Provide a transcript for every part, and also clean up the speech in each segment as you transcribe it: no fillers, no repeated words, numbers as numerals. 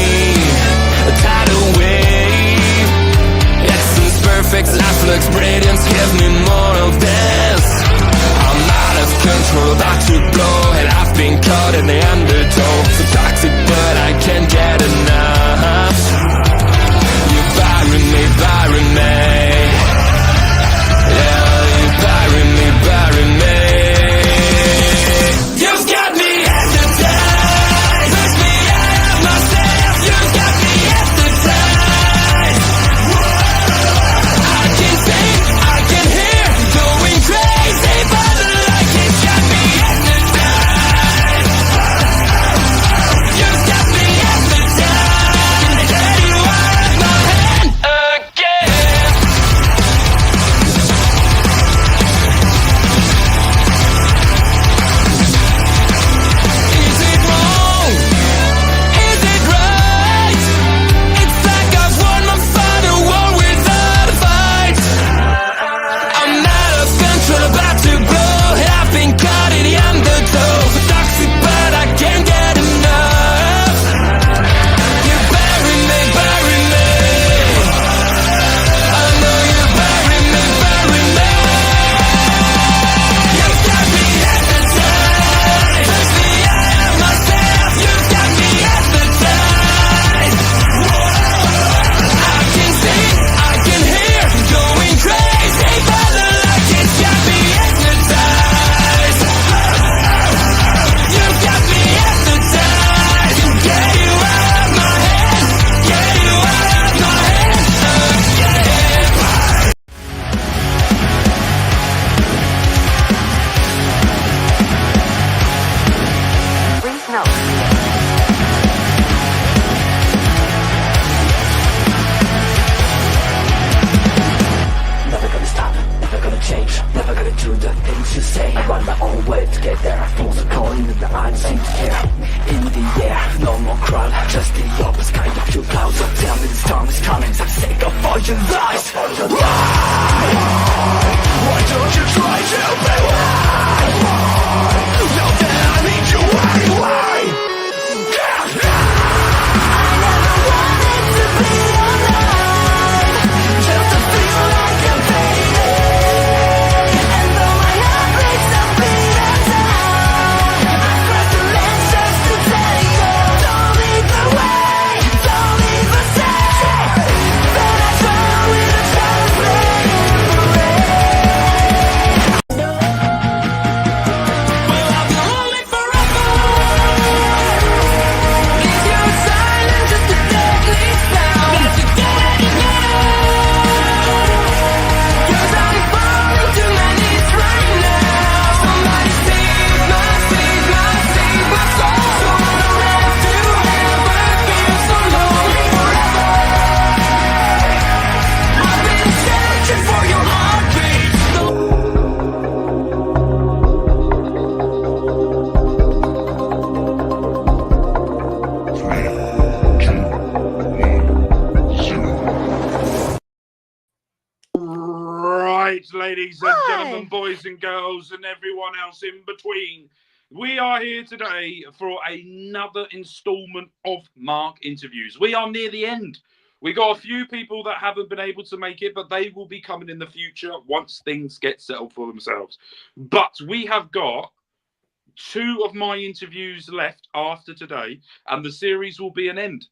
a tidal wave. Essence perfect, life looks brilliant, give me more of this. I'm out of control, about to blow, and I've been caught in the undertow. So toxic, but I can't get enough. You're burying me, burying me. Yeah, you're burying me, burying me. You've got me hypnotized, push me out of myself. You've got me hypnotized. I can see, I can hear, going crazy, but the light has got me hypnotized. You've got me hypnotized. Can get you out of my head again. Is it wrong? Is it right? It's like I've won my final war without a fight. I'm out of control, about to blow, and I've been caught in the undertow. So toxic, but I can't get enough. You bury me, bury me. I know you bury me, bury me. You've got me hypnotized, push me out of myself. You've got me hypnotized. I can see, I can hear, going crazy, but the light has got me hypnotized. You've got me hypnotized. Can get you out of my head, get you out of my head again. Please note. Never gonna stop, never gonna change, never gonna do the things you say. I run my own way to get there. Fools are calling and I don't seem to care. In the air, no more crowd, just the opposite kind of few clouds. So tell me the storm is coming, so I'm sick of all your lies. Why don't you try to be why? Now that I need you, why? Just to feel like I'm fading. And though my heart breaks, I beat it down. I cross the lines just to tell you, don't leave the way, don't leave a say. Then I try with a shadow playing in the rain. Well, I'll be lonely forever. Is your silence just a deadly sound? Got to get it now. 'Cause I'm falling to my knees right now. Somebody save my, save my, save my soul. Don't wanna have to ever feel so lonely forever. I've been searching for your heartbeat. Right, ladies and Hi. gentlemen, boys and girls, and everyone else in between. We are here today for another installment of Mark Interviews. We are near the end. We got a few people that haven't been able to make it, but they will be coming in the future once things get settled for themselves. But we have got 2 of my interviews left after today, and the series will be an end.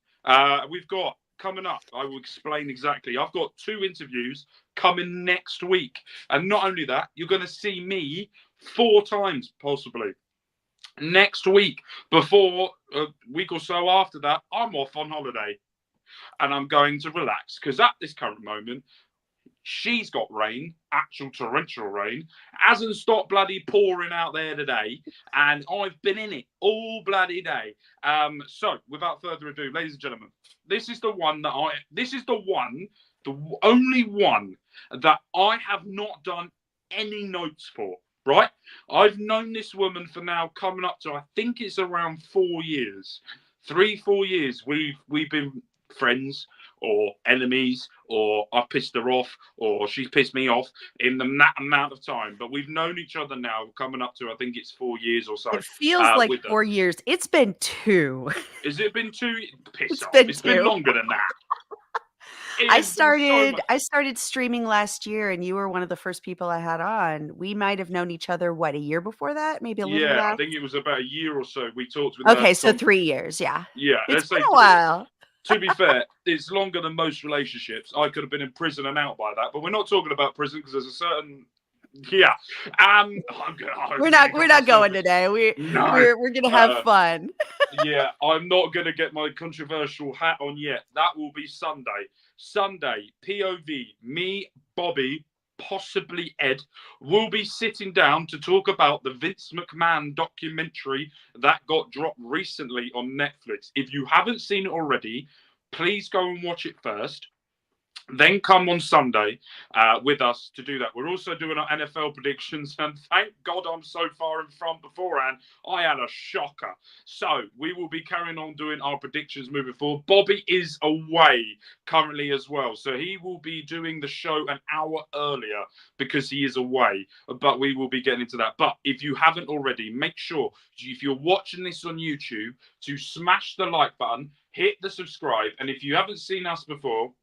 We've got coming up, I will explain exactly. I've got 2 interviews coming next week. And not only that, you're going to see me 4 times, possibly. Next week, before a week or so after that, I'm off on holiday. And I'm going to relax. Because at this current moment, she's got rain, actual torrential rain, hasn't stopped bloody pouring out there today, and I've been in it all bloody day. So without further ado, ladies and gentlemen, this is the only one that I have not done any notes for, right? I've known this woman for now coming up to, I think it's around 4 years. 3-4 years we've been friends or enemies, or I've pissed her off, or she's pissed me off in that amount of time. But we've known each other now, coming up to, I think it's 4 years or so. It feels like with 4 years. It's been 2. Has it been 2? Piss It's off. been It's been 2. longer than that. I started streaming last year, and you were one of the first people I had on. We might have known each other, what, a year before that? Maybe a little Yeah, less? I think it was about a year or so. We talked with Okay, that. so 3 years, yeah. Yeah, It's let's say been a 3. while. To be fair, it's longer than most relationships. I could have been in prison and out by that, but we're not talking about prison because there's a certain. Yeah, We're not going today. We're gonna have fun. Yeah, I'm not gonna get my controversial hat on yet. That will be Sunday. Sunday, POV, me, Bobby, possibly Ed, will be sitting down to talk about the Vince McMahon documentary that got dropped recently on Netflix. If you haven't seen it already, please go and watch it first. Then come on Sunday with us to do that. We're also doing our NFL predictions, and thank God I'm so far in front beforehand. I had a shocker. So we will be carrying on doing our predictions moving forward. Bobby is away currently as well, so he will be doing the show an hour earlier because he is away, but we will be getting into that. But if you haven't already, make sure, if you're watching this on YouTube, to smash the like button, hit the subscribe, and if you haven't seen us before,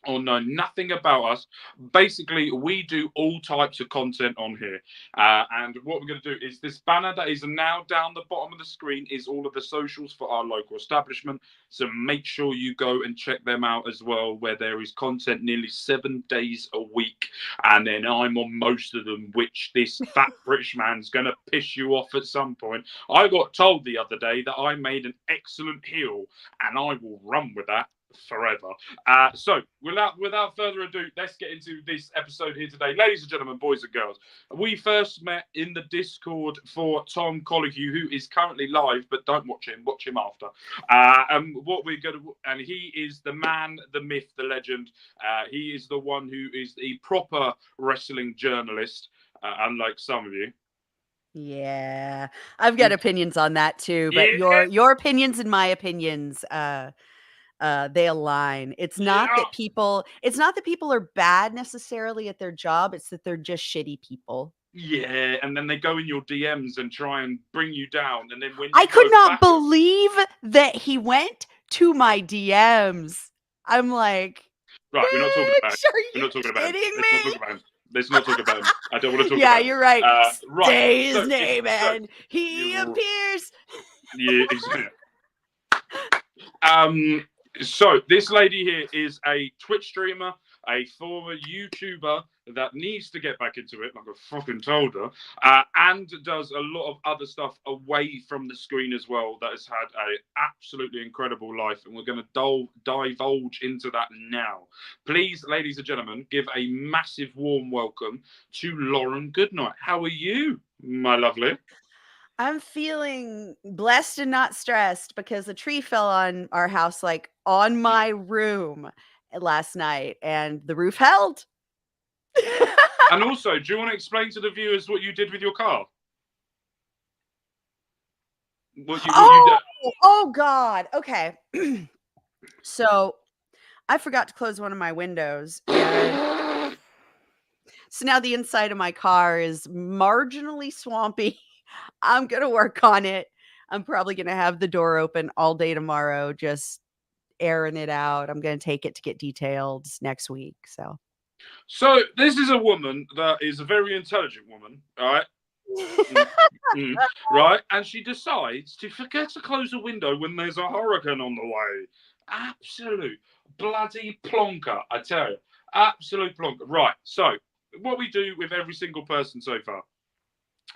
or know nothing about us, basically we do all types of content on here, and what we're going to do is this banner that is now down the bottom of the screen is all of the socials for our local establishment, so make sure you go and check them out as well, where there is content nearly 7 days a week, and then I'm on most of them, which this fat British man's going to piss you off at some point. I got told the other day that I made an excellent heel, and I will run with that forever. So without further ado, let's get into this episode here today. Ladies and gentlemen, boys and girls, we first met in the Discord for Tom Colohue, who is currently live, but don't watch him after. And he is the man, the myth, the legend. He is the one who is the proper wrestling journalist, unlike some of you. Yeah, I've got opinions on that too, but your opinions and my opinions, they align. It's not that people are bad necessarily at their job. It's that they're just shitty people. Yeah, and then they go in your DMs and try and bring you down, and then when I could not believe that he went to my DMs. I'm like, right, we're not talking about him. We're not talking about him. Let's not talk about him. I don't want to talk about him. Yeah, you're right. Right. Say his name and he appears. Yeah, exactly. So this lady here is a Twitch streamer, a former YouTuber that needs to get back into it, like I fucking told her, and does a lot of other stuff away from the screen as well, that has had an absolutely incredible life, and we're going to divulge into that now. Please, ladies and gentlemen, give a massive warm welcome to Lauren Goodnight. How are you, my lovely? I'm feeling blessed and not stressed because a tree fell on our house, like on my room last night, and the roof held. And also, do you want to explain to the viewers what you did with your car? Oh God. Okay. So I forgot to close one of my windows, and so now the inside of my car is marginally swampy. I'm going to work on it. I'm probably going to have the door open all day tomorrow, just airing it out. I'm going to take it to get detailed next week. So this is a woman that is a very intelligent woman, all right? Right? And she decides to forget to close the window when there's a hurricane on the way. Absolute bloody plonker, I tell you. Absolute plonker. Right. So what we do with every single person so far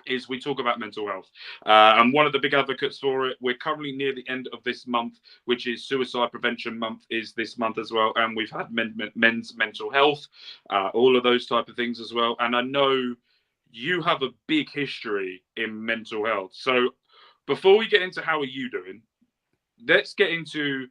is we talk about mental health. And one of the big advocates for it, we're currently near the end of this month, which is Suicide Prevention Month, is this month as well. And we've had men's mental health, all of those type of things as well. And I know you have a big history in mental health. So before we get into how are you doing, let's get into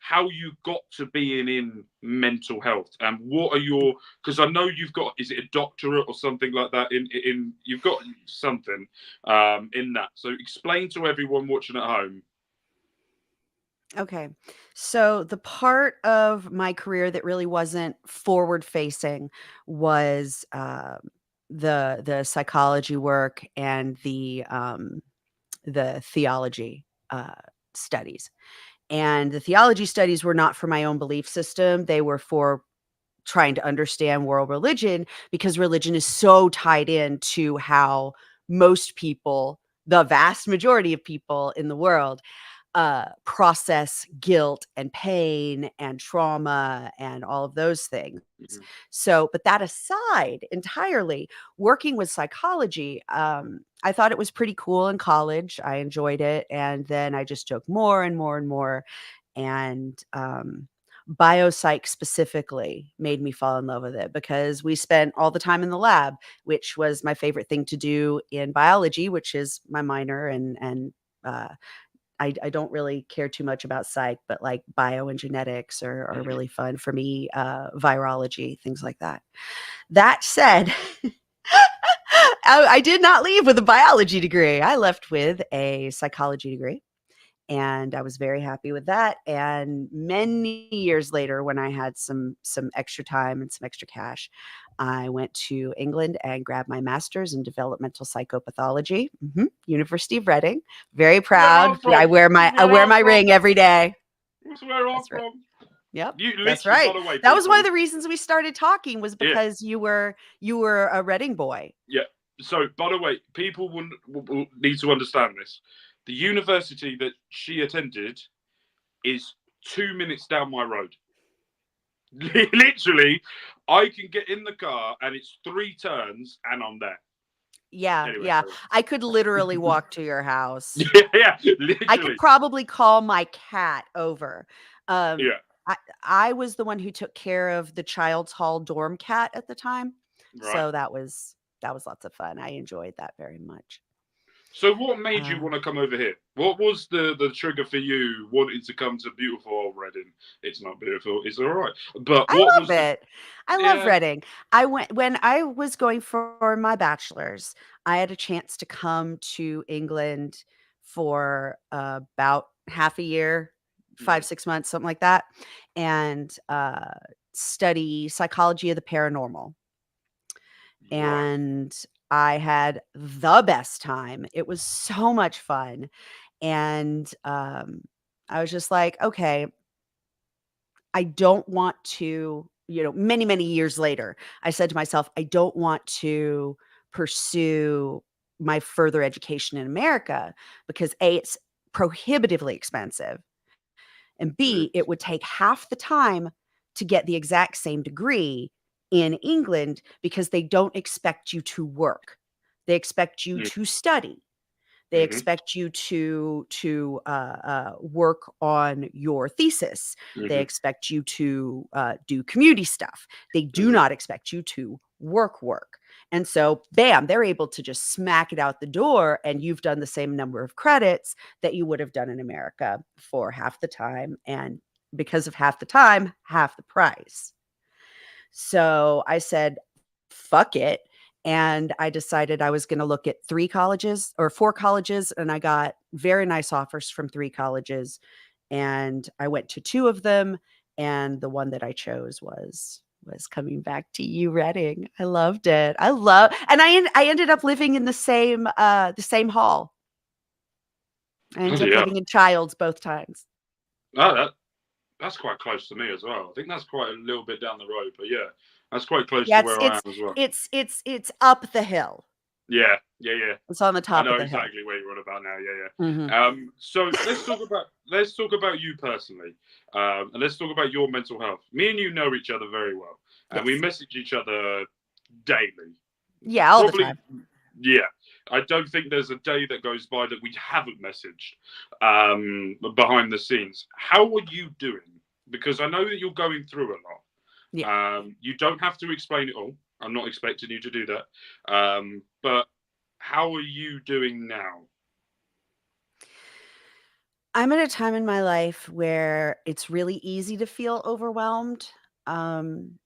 how you got to being in mental health, and what are your, because I know you've got, is it a doctorate or something like that in you've got something in that, so explain to everyone watching at home. Okay. So the part of my career that really wasn't forward facing was the psychology work and the theology studies. And the theology studies were not for my own belief system. They were for trying to understand world religion because religion is so tied into how most people, the vast majority of people in the world, process guilt and pain and trauma and all of those things. Mhm. So, but that aside entirely, working with psychology, I thought it was pretty cool in college. I enjoyed it. And then I just took more and more and more. And biopsych specifically made me fall in love with it because we spent all the time in the lab, which was my favorite thing to do in biology, which is my minor. Uh, I don't really care too much about psych, but like bio and genetics are Mhm. really fun for me, virology, things like that. That said, I did not leave with a biology degree. I left with a psychology degree, and I was very happy with that. And many years later, when I had some extra time and some extra cash, I went to England and grabbed my master's in developmental psychopathology, University of Reading. Very Where I'm proud. I from. wear my I Where wear I'm my from. ring every day. That's where I'm That's right. from. Yep, You that's literally, by right. the way, That was one of people. the reasons we started talking was Yeah, because you were a Reading boy. yeah. So, by the way, people will need to understand this. The university that she attended is 2 minutes down my road. Literally, I can get in the car and it's three turns and I'm there. Yeah, Anyway, yeah. carry I could literally walk to your on. house. Yeah, I could literally. probably call my cat over. Um, Yeah, I I was the one who took care of the child's hall dorm cat at the time, right. so that was lots of fun. I enjoyed that very much. So, what made you Uh, want to come over here? What was the trigger for you wanting to come to beautiful old Reading? It's not beautiful. It's all right. But I what love was the? it. I love Yeah. Reading. I went when I was going for my bachelor's, I had a chance to come to England for about half a year, 5, Mhm. 6 months, something like that, and study psychology of the paranormal. Right. And I had the best time. It was so much fun. And I was just like, okay, I don't want to, many, many years later, I said to myself, I don't want to pursue my further education in America because A, it's prohibitively expensive. And B, it Mm-hmm. would take half the time to get the exact same degree in England because they don't expect you to work. They expect you to study. They Mm-hmm. expect you to work on your thesis. They Mm-hmm. expect you to do community stuff. They do Mm-hmm. not expect you to work. And so, bam, they're able to just smack it out the door, and you've done the same number of credits that you would have done in America for half the time, and because of half the time, half the price. So I said, fuck it. And I decided I was going to look at 3 colleges or 4 colleges. And I got very nice offers from 3 colleges. And I went to 2 of them. And the one that I chose was coming back to you, Reading. I loved it. And I ended up living in the same hall. I ended Bloody up hell. living in Childs both times. Oh, that's quite close to me as well. I think that's quite a little bit down the road, but yeah, that's quite close Yeah, to it's where I it's am as well. it's up the hill. Yeah, yeah, yeah. It's on the I top know of the hill. exactly where you're on about now. Yeah, Mhm. yeah. So let's talk about you personally, and let's talk about your mental health. Me and you know each other very well, and we Yes. message each other daily. Yeah, all the Probably, time. yeah. I don't think there's a day that goes by that we haven't messaged behind the scenes. How are you doing? Because I know that you're going through a lot. Yeah. You don't have to explain it all. I'm not expecting you to do that. But how are you doing now? I'm at a time in my life where it's really easy to feel overwhelmed. Um,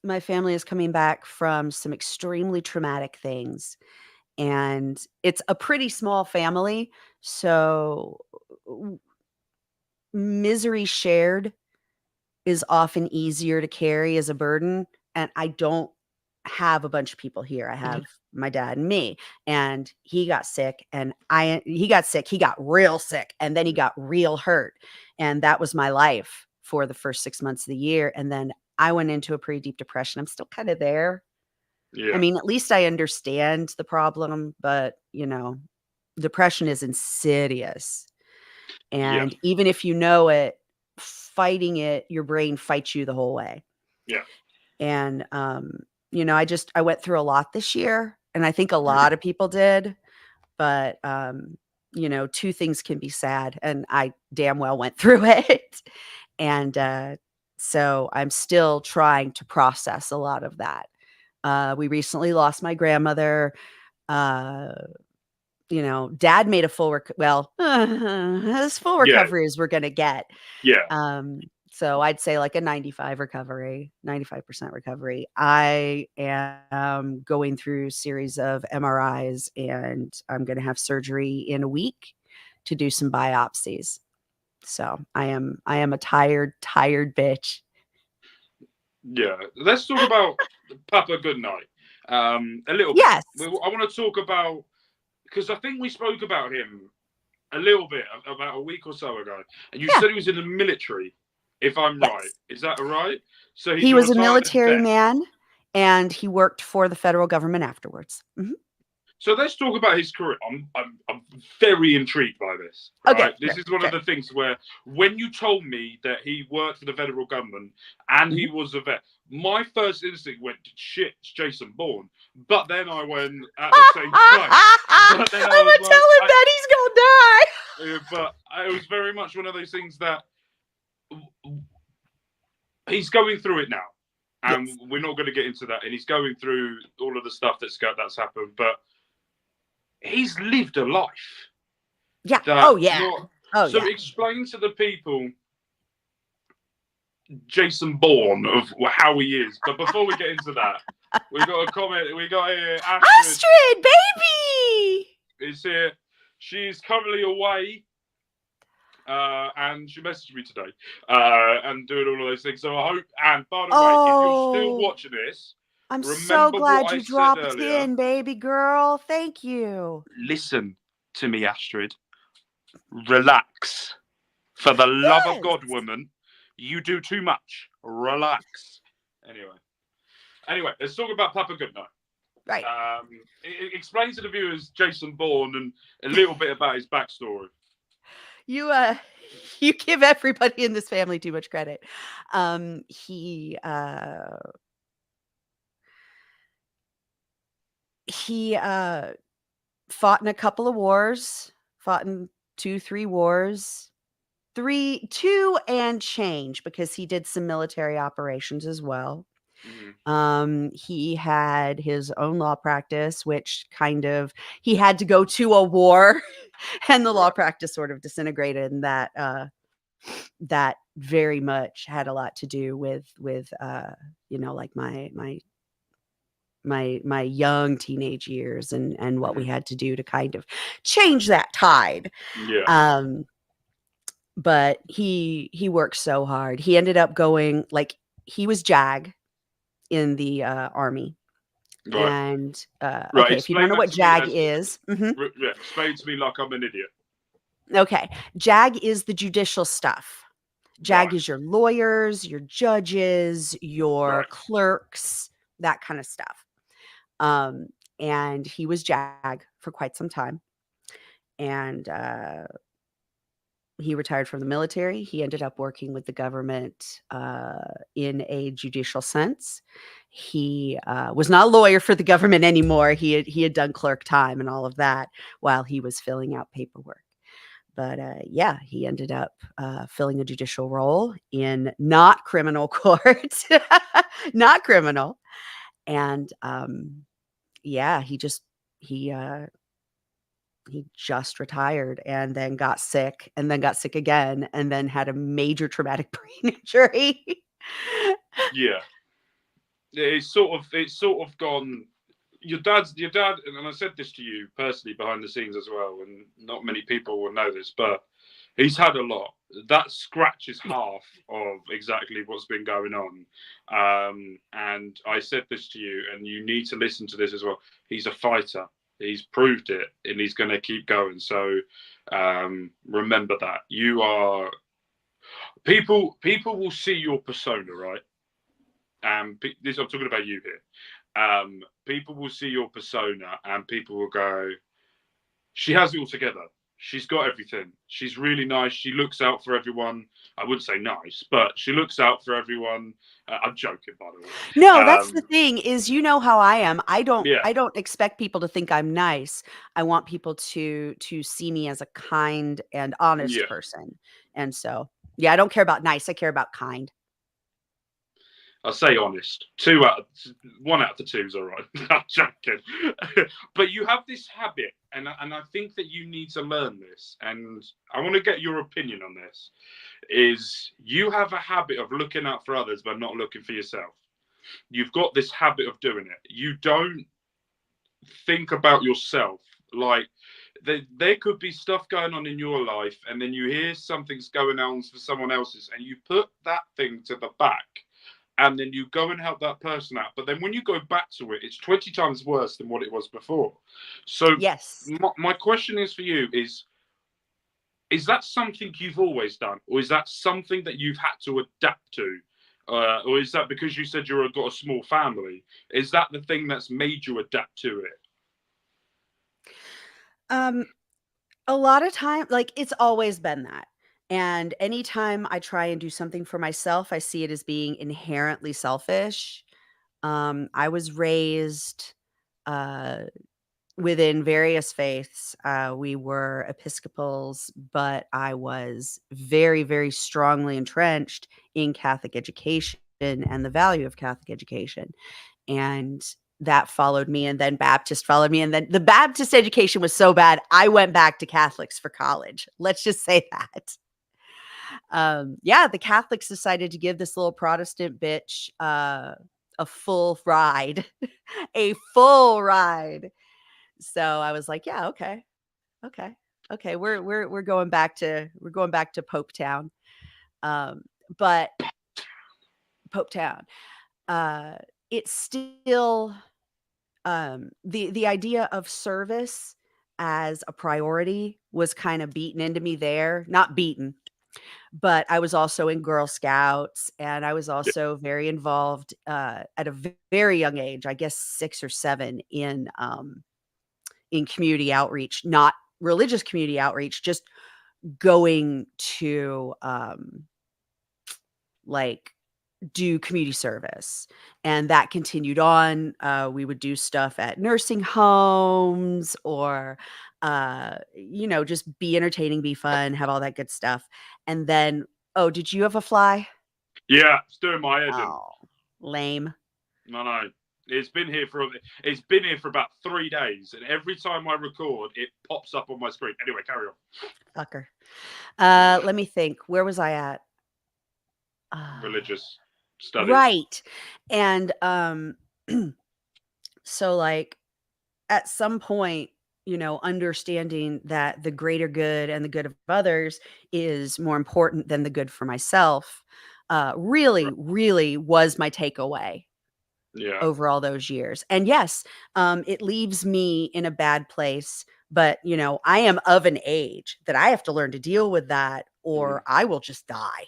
my family is coming back from some extremely traumatic things, and it's a pretty small family. So misery shared is often easier to carry as a burden, and I don't have a bunch of people here. I have my dad and me, and he got sick, and he got real sick, and then he got real hurt, and that was my life for the first 6 months of the year, and then I went into a pretty deep depression. I'm still kind of there. Yeah. I mean, at least I understand the problem, but, depression is insidious. Yeah. And even if you know it, fighting it, your brain fights you the whole way. Yeah. And, I went through a lot this year, and I think a lot of people did, but, two things can be sad, and I damn well went through it. And, so I'm still trying to process a lot of that. We recently lost my grandmother. Uh, Dad made a full as full Yeah. recovery as we're gonna get. Yeah. So I'd say like a 95% recovery. I am going through a series of MRIs, and I'm gonna have surgery in a week to do some biopsies. So I am a tired bitch. Yeah. Let's talk about Papa Goodnight. A little bit. Yes. I want to talk about, because I think we spoke about him a little bit about a week or so ago, and you said he was in the military, if I'm right. Is that right? So He was a retired military vet. man, and he worked for the federal government afterwards. Mhm. So let's talk about his career. I'm very intrigued by this. Right? Okay, This is one of the things where, when you told me that he worked for the federal government and he was a vet, my first instinct went, shit, it's Jason Bourne. But then I went at the same time. But then I'm gonna tell him that he's gonna die. But it was very much one of those things that he's going through it now, and we're not going to get into that. And he's going through all of the stuff that's happened, but he's lived a life. Yeah. So explain to the people Jason Bourne of how he is. But before we get into that, we got a comment. We got here. Astrid, baby, is here. She's currently away, and she messaged me today, and doing all of those things. So I hope. And by the way, if you're still watching this, I'm so glad you dropped in, baby girl. Thank you. Listen to me, Astrid. Relax. For the love of God, woman, you do too much. Relax. Anyway, let's talk about Papa Goodnight. Right. Explain to the viewers Jason Bourne and a little bit about his backstory. You give everybody in this family too much credit. He fought in a couple of wars, fought in 2-3 wars, 2 and change, because he did some military operations as well. He had his own law practice, which he had to go to a war, and the law practice sort of disintegrated, and that very much had a lot to do with like my young teenage years, and what we had to do to kind of change that tide. But he worked so hard. He ended up going, like, he was JAG in the army. Right. And okay, if you don't know what JAG is, explain to me like I'm an idiot. Okay, JAG is the judicial stuff. JAG is your lawyers, your judges, your clerks, that kind of stuff. And he was JAG for quite some time, and he retired from the military. He ended up working with the government in a judicial sense. He was not a lawyer for the government anymore. He had done clerk time and all of that while he was filling out paperwork. But he ended up filling a judicial role in not criminal court, not criminal. And he just retired, and then got sick, and then got sick again, and then had a major traumatic brain injury. It's sort of gone. Your dad, and I said this to you personally behind the scenes as well, and not many people will know this, but He's had a lot. That scratches half of exactly what's been going on. And I said this to you, and you need to listen to this as well. He's a fighter. He's proved it, and he's going to keep going. So remember that you are people. People will see your persona, right? This I'm talking about you here. People will see your persona, and people will go, she has it all together. She's got everything. She's really nice. She looks out for everyone. I wouldn't say nice, but she looks out for everyone. I'm joking, by the way. No, that's the thing is, you know how I am. I Yeah, don't expect people to think I'm nice. I want people to see me as a kind and honest yeah. person. And so, yeah, I don't care about nice. I care about kind. I'll say honest. 1 out of the two is all right. I'm joking. But you have this habit, and I think that you need to learn this. And I want to get your opinion on this. Is you have a habit of looking out for others, but not looking for yourself. You've got this habit of doing it. You don't think about yourself. Like there could be stuff going on in your life, and then you hear something's going on for someone else's, and you put that thing to the back, and then you go and help that person out. But then when you go back to it, it's 20 times worse than what it was before. So Yes. my question is for you is that something you've always done, or is that something that you've had to adapt to? Or is that because you said you've got a small family? Is that the thing that's made you adapt to it? A lot of time, like, it's always been that. And anytime I try and do something for myself, I see it as being inherently selfish. I was raised uh, within various faiths. We were Episcopals, but I was very, very strongly entrenched in Catholic education and the value of Catholic education. And that followed me, and then Baptist followed me, and then the Baptist education was so bad, I went back to Catholics for college. Let's just say that. Yeah, the Catholics decided to give this little Protestant bitch a full ride, a full ride. So I was like, yeah, okay, okay, okay. We're going back to Pope Town, um, but Pope Town. Uh, it's still the idea of service as a priority was kind of beaten into me there. Not beaten, but I was also in Girl Scouts, and I was Yeah. also very involved at a very young age, I guess 6 or 7, in community outreach, not religious community outreach, just going to like do community service. And that continued on. We would do stuff at nursing homes or, just be entertaining, be fun, have all that good stuff. And then, oh, did you have a fly? Yeah, it's doing my head in. Oh, lame. No, no. It's been here for about 3 days, and every time I record, it pops up on my screen. Anyway, carry on. Fucker. Let me think. Where was I at? Religious studies. Right. And so like at some point, understanding that the greater good and the good of others is more important than the good for myself, really, really was my takeaway Yeah. over all those years. And yes, it leaves me in a bad place, but I am of an age that I have to learn to deal with that, or I will just die.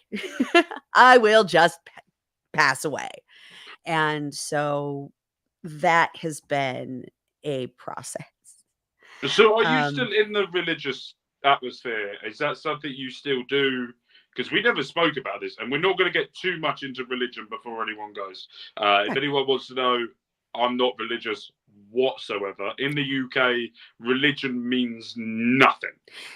I will just pass away. And so that has been a process. So, are you Um, still in the religious atmosphere? Is that something you still do? Because we never spoke about this, and we're not going to get too much into religion before anyone goes. If Okay. anyone wants to know, I'm not religious whatsoever. In the UK, religion means nothing.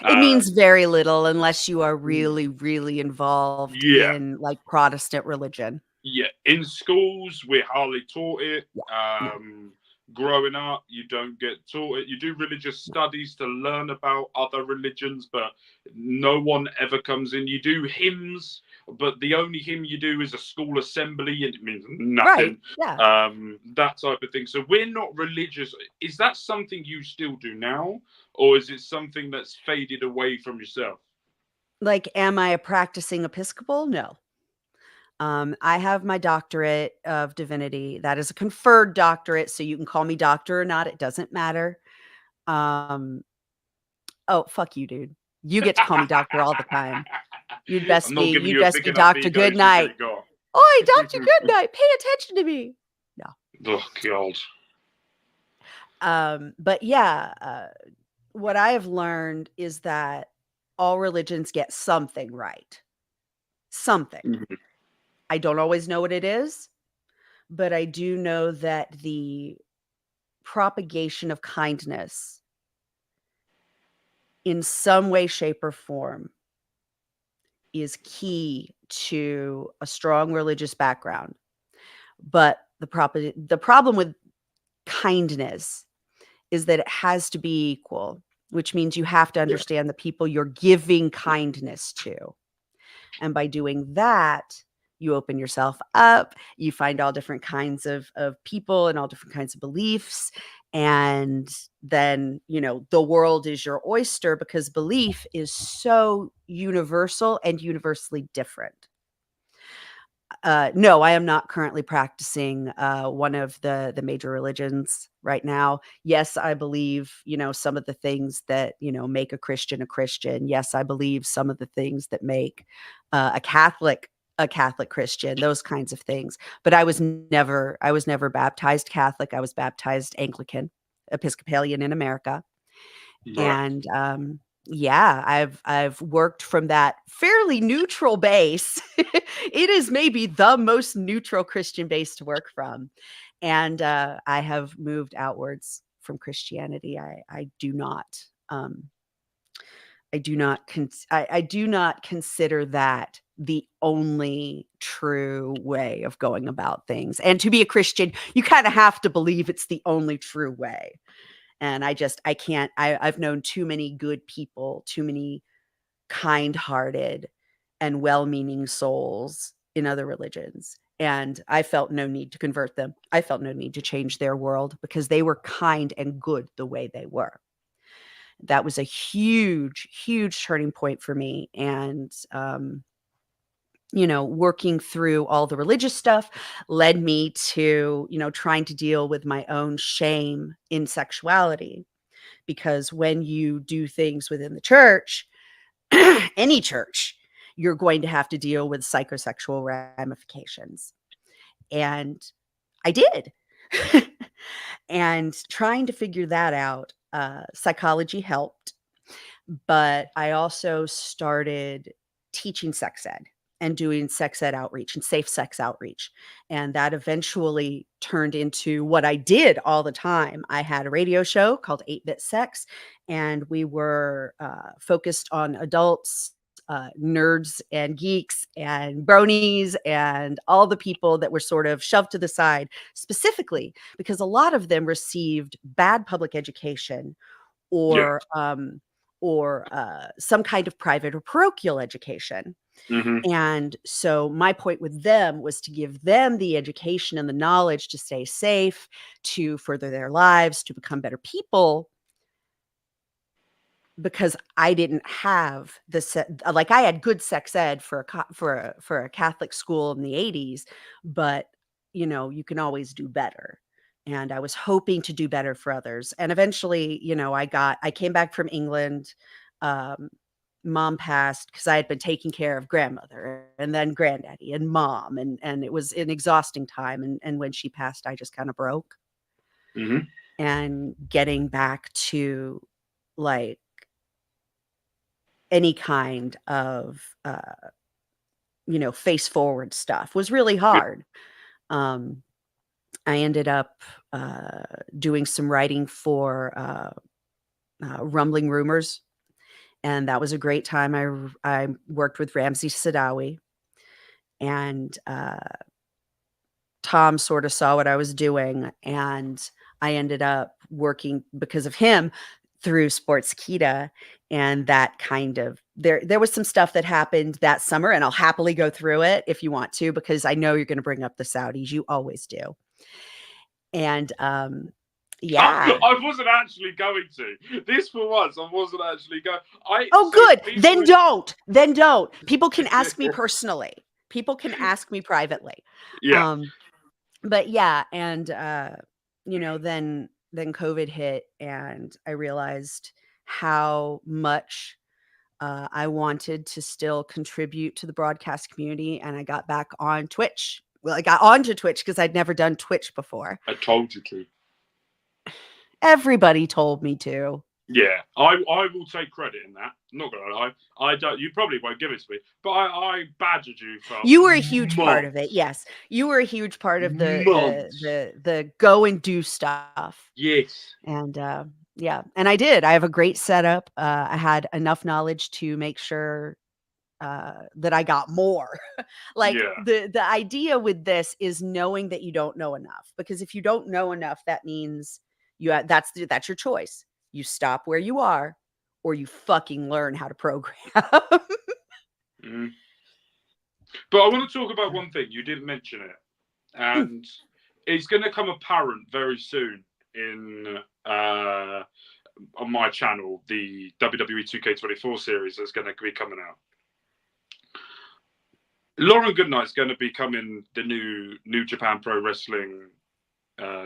It means Um, very little unless you are really, really involved yeah, in like Protestant religion. yeah. In schools, we're hardly taught it. Yeah. Yeah. Growing up, you don't get taught it. You do religious studies to learn about other religions, but no one ever comes in. You do hymns, but the only hymn you do is a school assembly, and it means Right. nothing. Yeah. That type of thing. So we're not religious. Is that something you still do now, or is it something that's faded away from yourself? Like, am I a practicing Episcopal? No. I have my doctorate of divinity. That is a conferred doctorate, so you can call me doctor or not. It doesn't matter. Um, oh, fuck you, dude. You get to call me doctor all the time. I'm not giving You'd you a best big be enough Dr. ego to get Goodnight. it got. Oi, Dr. Goodnight, pay attention to me. Oh God. But yeah, what I have learned is that all religions get something right. Something. Mhm. I don't always know what it is, but I do know that the propagation of kindness in some way, shape, or form is key to a strong religious background. But the problem with kindness is that it has to be equal, which means you have to Yeah. understand the people you're giving kindness to. And by doing that, you open yourself up, you find all different kinds of people and all different kinds of beliefs. And then, the world is your oyster because belief is so universal and universally different. No, I am not currently practicing one of the major religions right now. Yes, I believe, some of the things that, make a Christian a Christian. Yes, I believe some of the things that make a Catholic Christian, those kinds of things. But I was never baptized Catholic. I was baptized Anglican, Episcopalian in America. Right. And yeah, I've worked from that fairly neutral base. It is maybe the most neutral Christian base to work from. And I have moved outwards from Christianity. I do not I do not I do not consider that the only true way of going about things. And to be a Christian, you kind of have to believe it's the only true way. And I can't, I've known too many good people, too many kind-hearted and well-meaning souls in other religions. And I felt no need to convert them. I felt no need to change their world because they were kind and good the way they were. That was a huge, huge turning point for me. And, working through all the religious stuff led me to, trying to deal with my own shame in sexuality. Because when you do things within the church, any church, you're going to have to deal with psychosexual ramifications. And I did. And trying to figure that out, psychology helped. But I also started teaching sex ed and doing sex ed outreach and safe sex outreach. And that eventually turned into what I did all the time. I had a radio show called 8-Bit Sex, and we were focused on adults, nerds and geeks and bronies and all the people that were sort of shoved to the side, specifically because a lot of them received bad public education Yeah. or some kind of private or parochial education. Hmm. And so my point with them was to give them the education and the knowledge to stay safe, to further their lives, to become better people. Because I didn't have like I had good sex ed for a Catholic school in the 80s, but you can always do better. And I was hoping to do better for others. And eventually, I came back from England. Um, Mom passed because I had been taking care of grandmother and then granddaddy and mom. And it was an exhausting time. And when she passed, I just kind of broke. Hmm. And getting back to like any kind of face forward stuff was really Yeah. hard. I ended up doing some writing for Rumbling Rumors, and that was a great time. I worked with Ramsey Sadawi, and Tom sort of saw what I was doing, and I ended up working because of him through Sportskeeda. And that kind of there was some stuff that happened that summer, and I'll happily go through it if you want to, because I know you're going to bring up the Saudis. You always do. And Yeah. I wasn't actually going to. This for once, I wasn't actually going. Oh, So good. people Then were- don't. Then don't. People can ask me personally. People can ask me privately. yeah, But yeah, and then COVID hit, and I realized how much I wanted to still contribute to the broadcast community, and I got back on Twitch. Well, I got onto Twitch because I'd never done Twitch before. I told you to. Everybody told me to. Yeah, I will take credit in that. Not gonna lie, I don't. You probably won't give it to me, but I badgered you for You were a huge part of it. months. Yes, you were a huge part of the Months. the go and do stuff. Yes. And yeah, and I did. I have a great setup. I had enough knowledge to make sure that I got more. Like Yeah. the idea with this is knowing that you don't know enough, because if you don't know enough, that means that's your choice. You stop where you are, or you fucking learn how to program. Mhm. But I want to talk about one thing. You didn't mention it, and it's going to come apparent very soon in on my channel, the WWE 2K24 series that's going to be coming out. Lauren Goodnight's going to be becoming the New Japan Pro Wrestling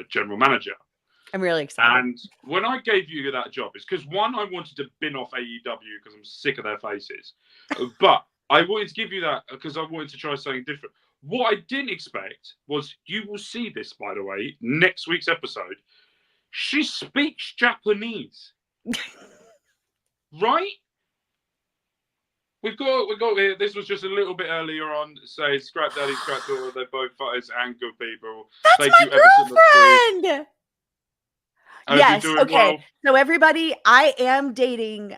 general manager. I'm really excited. And when I gave you that job, it's because one, I wanted to bin off AEW because I'm sick of their faces. But I wanted to give you that because I wanted to try something different. What I didn't expect was, you will see this, by the way, next week's episode. She speaks Japanese. Right? We've got here. This was just a little bit earlier on. Say, Scrap Daddy, Scrap Daughter, they're both fighters and good people. That's Thank my you, Everton. girlfriend. Is Yes. he doing Okay. well? So everybody, I am dating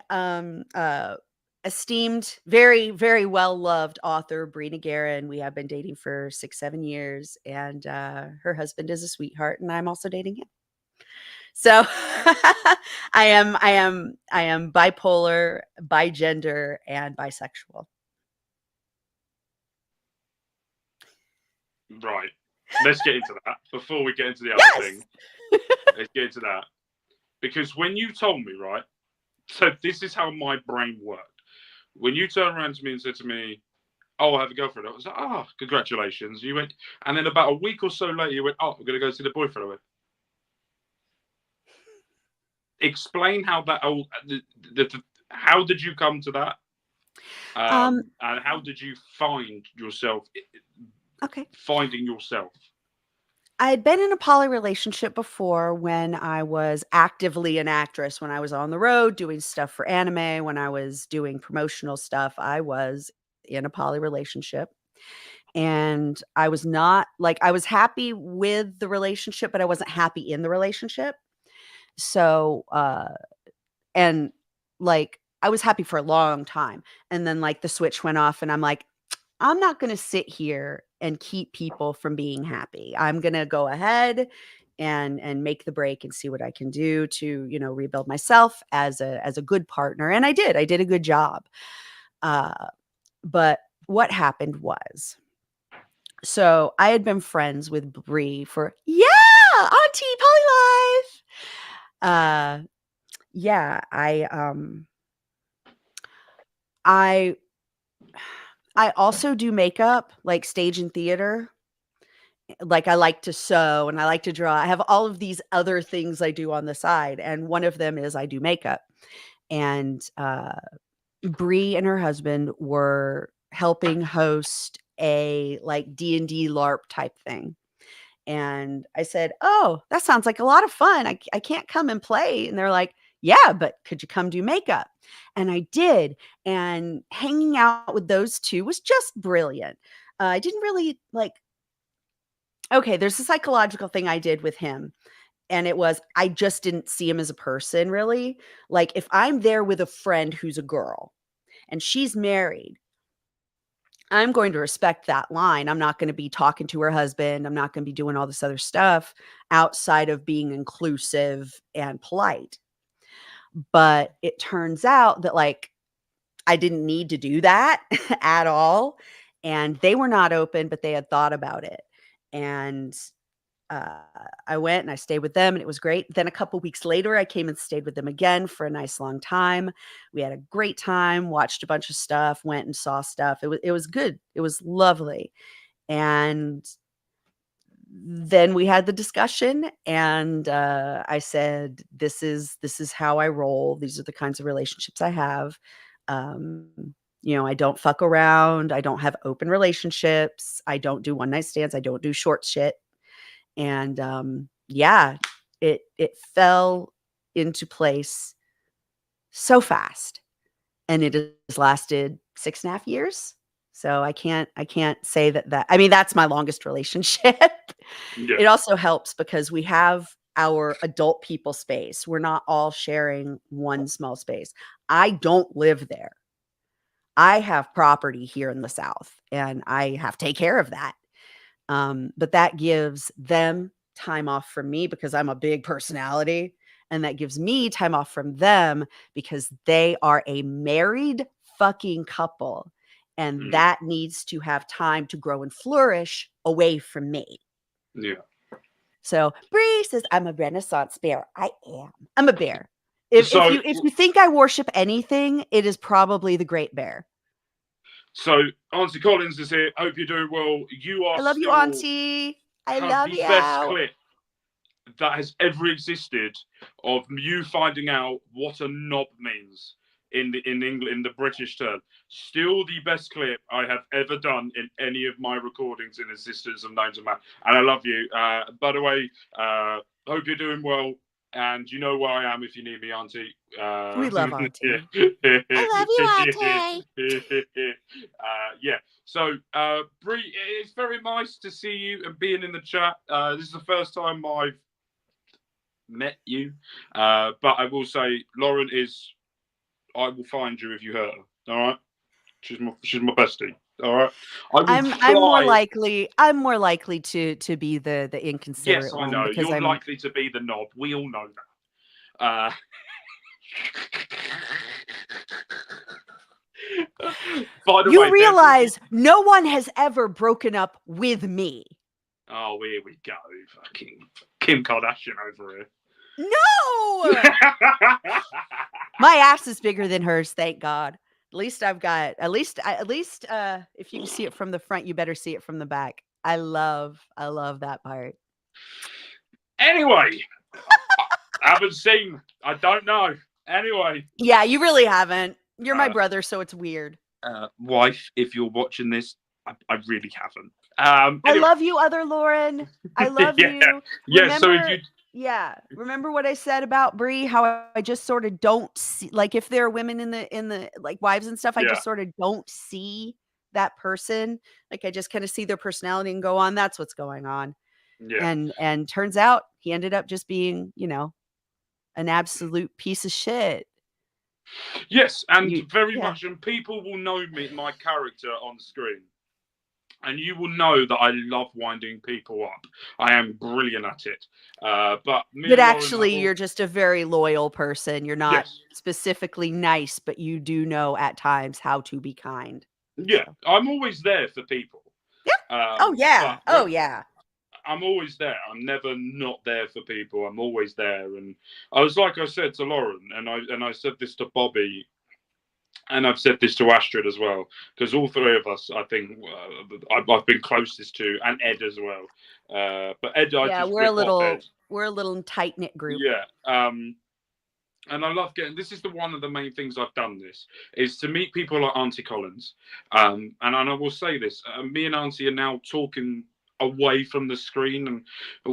esteemed, very, very well loved author Brina Guerin. We have been dating for 6-7 years, and her husband is a sweetheart, and I'm also dating him. So I am bipolar, bigender, and bisexual. Right. Let's get into that before we get into the other Yes. thing. Let's get into that. Because when you told me, right, so this is how my brain worked. When you turned around to me and said to me, "Oh, I have a girlfriend," I was like, "Oh, congratulations." You went, and then about a week or so later, you went, "Oh, I'm going to go see the boyfriend." I went, explain how that, how did you come to that? And how did you find yourself, Okay. finding yourself? I had been in a poly relationship before when I was actively an actress, when I was on the road doing stuff for anime, when I was doing promotional stuff. I was in a poly relationship, and I was not like, I was happy with the relationship, but I wasn't happy in the relationship. So, and like, I was happy for a long time. And then like the switch went off, and I'm like, I'm not going to sit here and keep people from being happy. I'm going to go ahead and make the break and see what I can do to, rebuild myself as a good partner. And I did a good job. But what happened was, so I had been friends with Bree for, Auntie Polylife. Yeah, I also do makeup, like stage and theater. Like, I like to sew and I like to draw. I have all of these other things I do on the side, and one of them is I do makeup. And Bree and her husband were helping host a like D&D LARP type thing. And I said, "Oh, that sounds like a lot of fun. I can't come and play." And they're like, "Yeah, but could you come do makeup?" And I did. And hanging out with those two was just brilliant. I didn't really like, okay, there's a psychological thing I did with him. And it was, I just didn't see him as a person, really. Like, if I'm there with a friend who's a girl and she's married, I'm going to respect that line. I'm not going to be talking to her husband. I'm not going to be doing all this other stuff outside of being inclusive and polite. But it turns out that, like, I didn't need to do that at all. And they were not open, but they had thought about it. And I went and I stayed with them and it was great. Then a couple weeks later, I came and stayed with them again for a nice long time. We had a great time, watched a bunch of stuff, went and saw stuff. It was good. It was lovely. And then we had the discussion and I said, this is how I roll. These are the kinds of relationships I have. Um, I don't fuck around. I don't have open relationships. I don't do one night stands. I don't do short shit. And yeah, it fell into place so fast, and it has lasted 6.5 years. So I can't say that. I mean, that's my longest relationship. Yeah. It also helps because we have our adult people space. We're not all sharing one small space. I don't live there. I have property here in the South, and I have to take care of that. But that gives them time off from me because I'm a big personality. And that gives me time off from them because they are a married fucking couple. And that needs to have time to grow and flourish away from me. Yeah. So Bree says, I'm a Renaissance bear. I am. I'm a bear. If So- you think I worship anything, it is probably the Great Bear. So Auntie Collins is here. Hope you're doing well. You are. I love you, still Auntie. I have love the you. best clip that has ever existed of you finding out what a knob means in England, in the British term. Still the best clip I have ever done in any of my recordings in existence of Known to Man. And I love you. By the way, hope you're doing well. And you know where I am if you need me, Auntie. We love Auntie. I love you, Auntie. Yeah. So, Bree, it's very nice to see you and being in the chat. This is the first time I've met you, but I will say Lauren is. I will find you if you hurt her. All right. She's my bestie. All right. I'm more likely to be the inconsiderate Yes, I one know. because You're I'm likely to be the knob. We all know that. By the way, you realize no one has ever broken up with me. Oh, here we go. Fucking Kim Kardashian over here. No, my ass is bigger than hers. Thank God. At least I've got. If you can see it from the front, you better see it from the back. I love that part. Anyway, I haven't seen. I don't know. Anyway. Yeah, you really haven't. You're my brother, so it's weird. Wife, if you're watching this, I really haven't. Anyway. I love you, other Lauren. I love you. Yeah. So if you. Yeah. Remember what I said about Bree? How I just sort of don't see, like, if there are women in the like wives and stuff, I just sort of don't see that person. Like, I just kind of see their personality and go on. That's what's going on. Yeah. And turns out he ended up just being, an absolute piece of shit. Yes, and very much. And people will know me, my character on screen. And you will know that I love winding people up. I am brilliant at it. But actually, you're just a very loyal person. You're not specifically nice, but you do know at times how to be kind. Yeah, so. I'm always there for people. Yeah. Yeah. I'm always there. I'm never not there for people. I'm always there. And I said to Lauren, and I said this to Bobby. And I've said this to Astrid as well, because all three of us, I think, I've been closest to, and Ed as well. But Ed, we're a little tight knit group. Yeah, and I love getting. This is one of the main things I've done. This is to meet people like Auntie Collins, and I will say this: me and Auntie are now talking away from the screen, and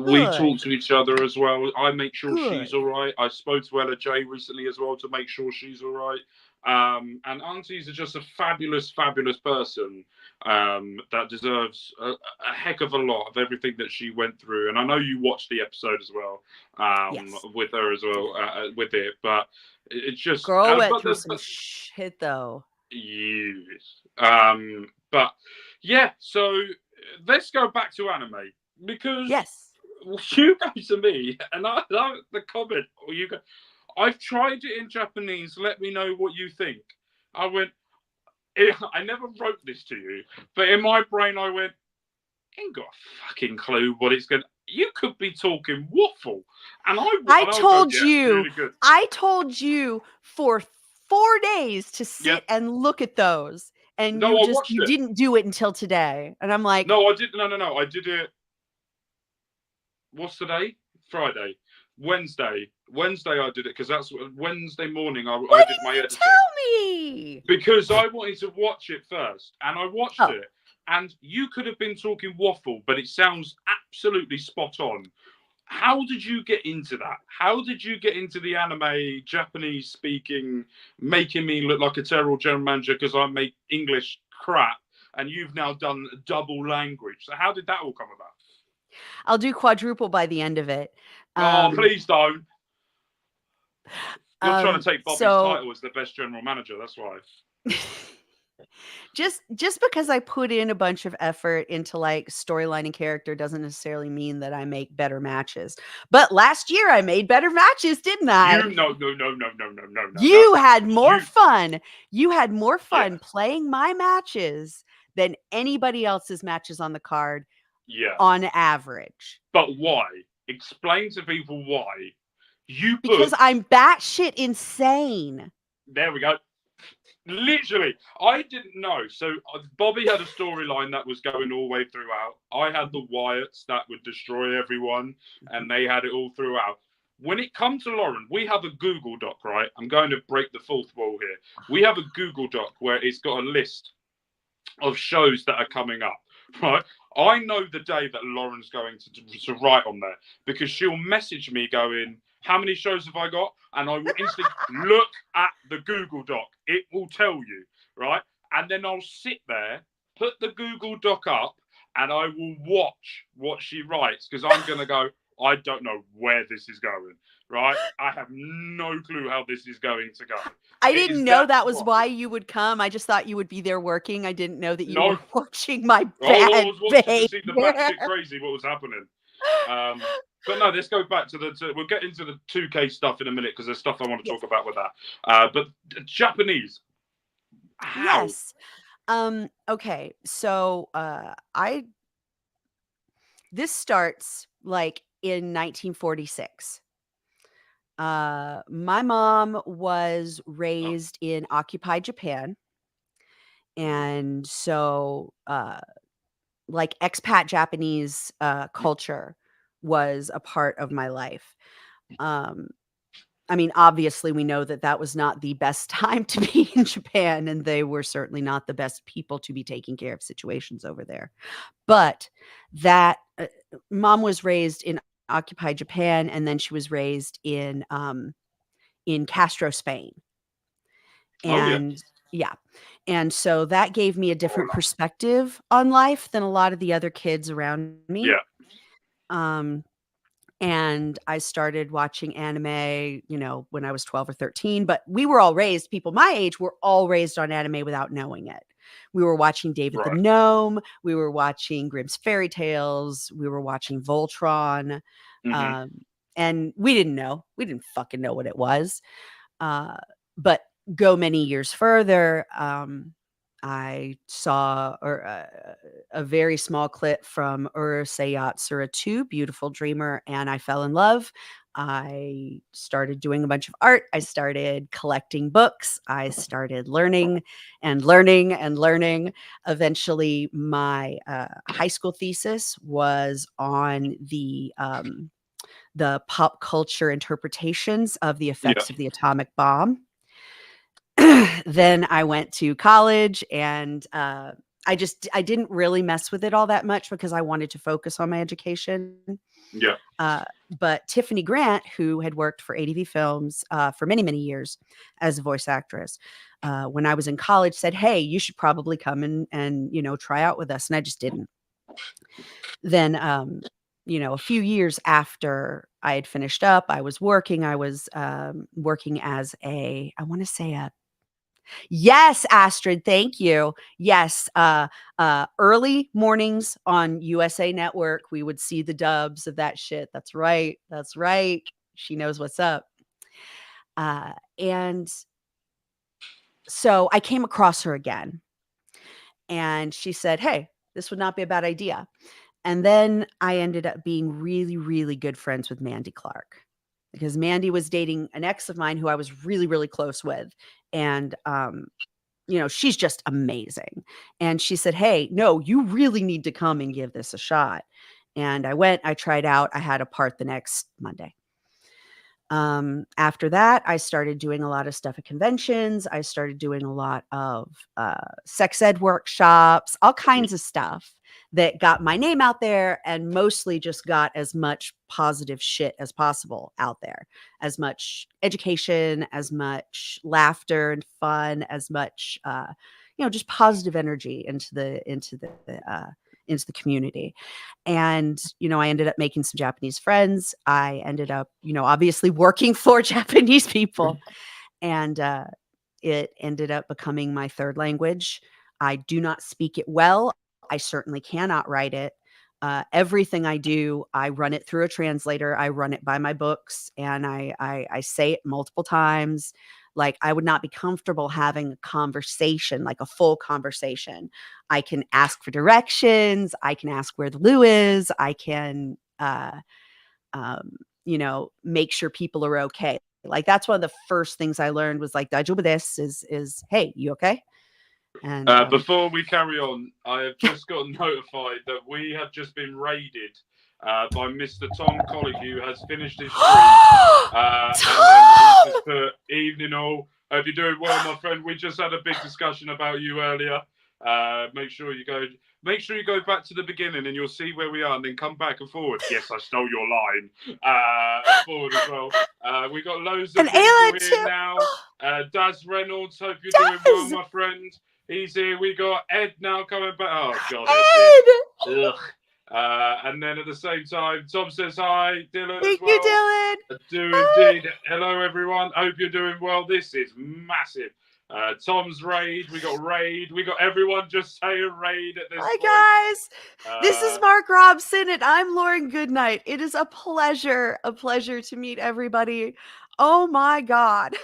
we talk to each other as well. I make sure she's all right. I spoke to Ella J recently as well to make sure she's all right. And aunties are just a fabulous person that deserves a heck of a lot of everything that she went through. And I know you watched the episode as well with her as well with it, but it's just girl went through some shit though. Yes. But yeah, so let's go back to anime because you go to me and I like the comment or you go. I've tried it in Japanese. Let me know what you think. I went, I never wrote this to you, but in my brain I went, ain't got a fucking clue what it's going to. you could be talking waffle. And I I'll go, told yeah, you, really good. I told you for 4 days to Yeah. sit and look at those, and No, I watched you it. didn't do it until today. And I'm like, No, I did. No. I did it. What's today? Friday, Wednesday. I did it because that's Wednesday morning. I why did my didn't you editing tell me? because I wanted to watch it first, and I watched Oh, it. And you could have been talking waffle, but it sounds absolutely spot on. How did you get into that? How did you get into the anime, Japanese speaking, making me look like a terrible general manager because I make English crap, and you've now done double language? So how did that all come about? I'll do quadruple by the end of it. Oh, please don't. You're trying to take Bobby's So title as the best general manager. That's why. just because I put in a bunch of effort into like storyline and character doesn't necessarily mean that I make better matches. But last year I made better matches, didn't I? No. You had more You fun. You had more yeah fun playing my matches than anybody else's matches on the card yeah. on average. But why? Explain to people why. You Because put I'm batshit insane. there we go. Literally, I didn't know. So Bobby had a storyline that was going all the way throughout. I had the Wyatts that would destroy everyone, and they had it all throughout. When it comes to Lauren, we have a Google Doc, right? I'm going to break the fourth wall here. We have a Google Doc where it's got a list of shows that are coming up, right? I know the day that Lauren's going to write on there because she'll message me going, how many shows have I got? And I will instantly look at the Google Doc. It will tell you, right? And then I'll sit there, put the Google Doc up, and I will watch what she writes because I'm going to go, I don't know where this is going, right? I have no clue how this is going to go. I didn't know that was why you would come. I just thought you would be there working. I didn't know that you were watching my I bad was watching to behavior. see the batshit crazy what was happening. But no, let's go back to we'll get into the 2K stuff in a minute because there's stuff I want to talk about with that. But Japanese, how? Yes. Okay. So this starts like in 1946. My mom was raised in occupied Japan. And so like expat Japanese culture was a part of my life. I mean, obviously, we know that that was not the best time to be in Japan, and they were certainly not the best people to be taking care of situations over there. But that mom was raised in occupied Japan, and then she was raised in Castro, Spain. Oh yeah, And yeah. And so that gave me a different perspective on life than a lot of the other kids around me. yeah, Um, and I started watching anime, you know, when I was 12 or 13, but we were all raised, people my age were all raised on anime without knowing it. We were watching David the right. Gnome, we were watching Grimm's Fairy Tales, we were watching Voltron, Mm-hmm. and we didn't know. We didn't fucking know what it was. But go many years further, I saw a very small clip from Urusei Yatsura 2, Beautiful Dreamer, and I fell in love. I started doing a bunch of art. I started collecting books. I started learning and learning and learning. Eventually, my high school thesis was on the pop culture interpretations of the Yeah, effects of the atomic bomb. Then I went to college and I didn't really mess with it all that much because I wanted to focus on my education. yeah. But Tiffany Grant, who had worked for ADV Films for many, many years as a voice actress, when I was in college said, hey, you should probably come and you know, try out with us. And I just didn't. Then you know, a few years after I had finished up, I was working. I was working as I want to say yes, Astrid, thank you. Yes, early mornings on USA Network, we would see the dubs of that shit. That's right. That's right. She knows what's up. And so I came across her again, and she said, "Hey, this would not be a bad idea." And then I ended up being really, really good friends with Mandy Clark because Mandy was dating an ex of mine who I was really, really close with. And, she's just amazing. And she said, "Hey, no, you really need to come and give this a shot." And I went, I tried out, I had a part the next Monday. After that, I started doing a lot of stuff at conventions. I started doing a lot of sex ed workshops, all kinds of stuff that got my name out there and mostly just got as much positive shit as possible out there, as much education, as much laughter and fun, as much, just positive energy into the community. And, I ended up making some Japanese friends. I ended up, obviously working for Japanese people. And it ended up becoming my third language. I do not speak it well. I certainly cannot write it. Everything I do, I run it through a translator. I run it by my books, and I say it multiple times. Like, I would not be comfortable having a conversation, like a full conversation. I can ask for directions. I can ask where the loo is. I can, make sure people are okay. Like, that's one of the first things I learned was like, "Daijoubu desu" is, "Hey, you okay?" And Before we carry on, I have just got notified that we have just been raided by Mr. Tom Collick, who has finished his stream. And then he just put, "Evening all. Hope you're doing well, my friend. We just had a big discussion about you earlier. Make sure you go back to the beginning and you'll see where we are, and then come back and forward." Yes, I stole your line. Forward as well. We got loads of And people Ayla here too. now. Daz Reynolds, hope you're doing well, my friend. He's here. We got Ed now coming back. Oh God, Ed! Ed. Ugh. And then at the same time, Tom says hi. Dylan as Thank well. you, Dylan. I do indeed. Hello, everyone. Hope you're doing well. This is massive. Tom's raid. We got raid. We got everyone just saying raid at this Hi, point. guys. This is Mark Robson, and I'm Lauren Goodnight. It is a pleasure to meet everybody. Oh my God.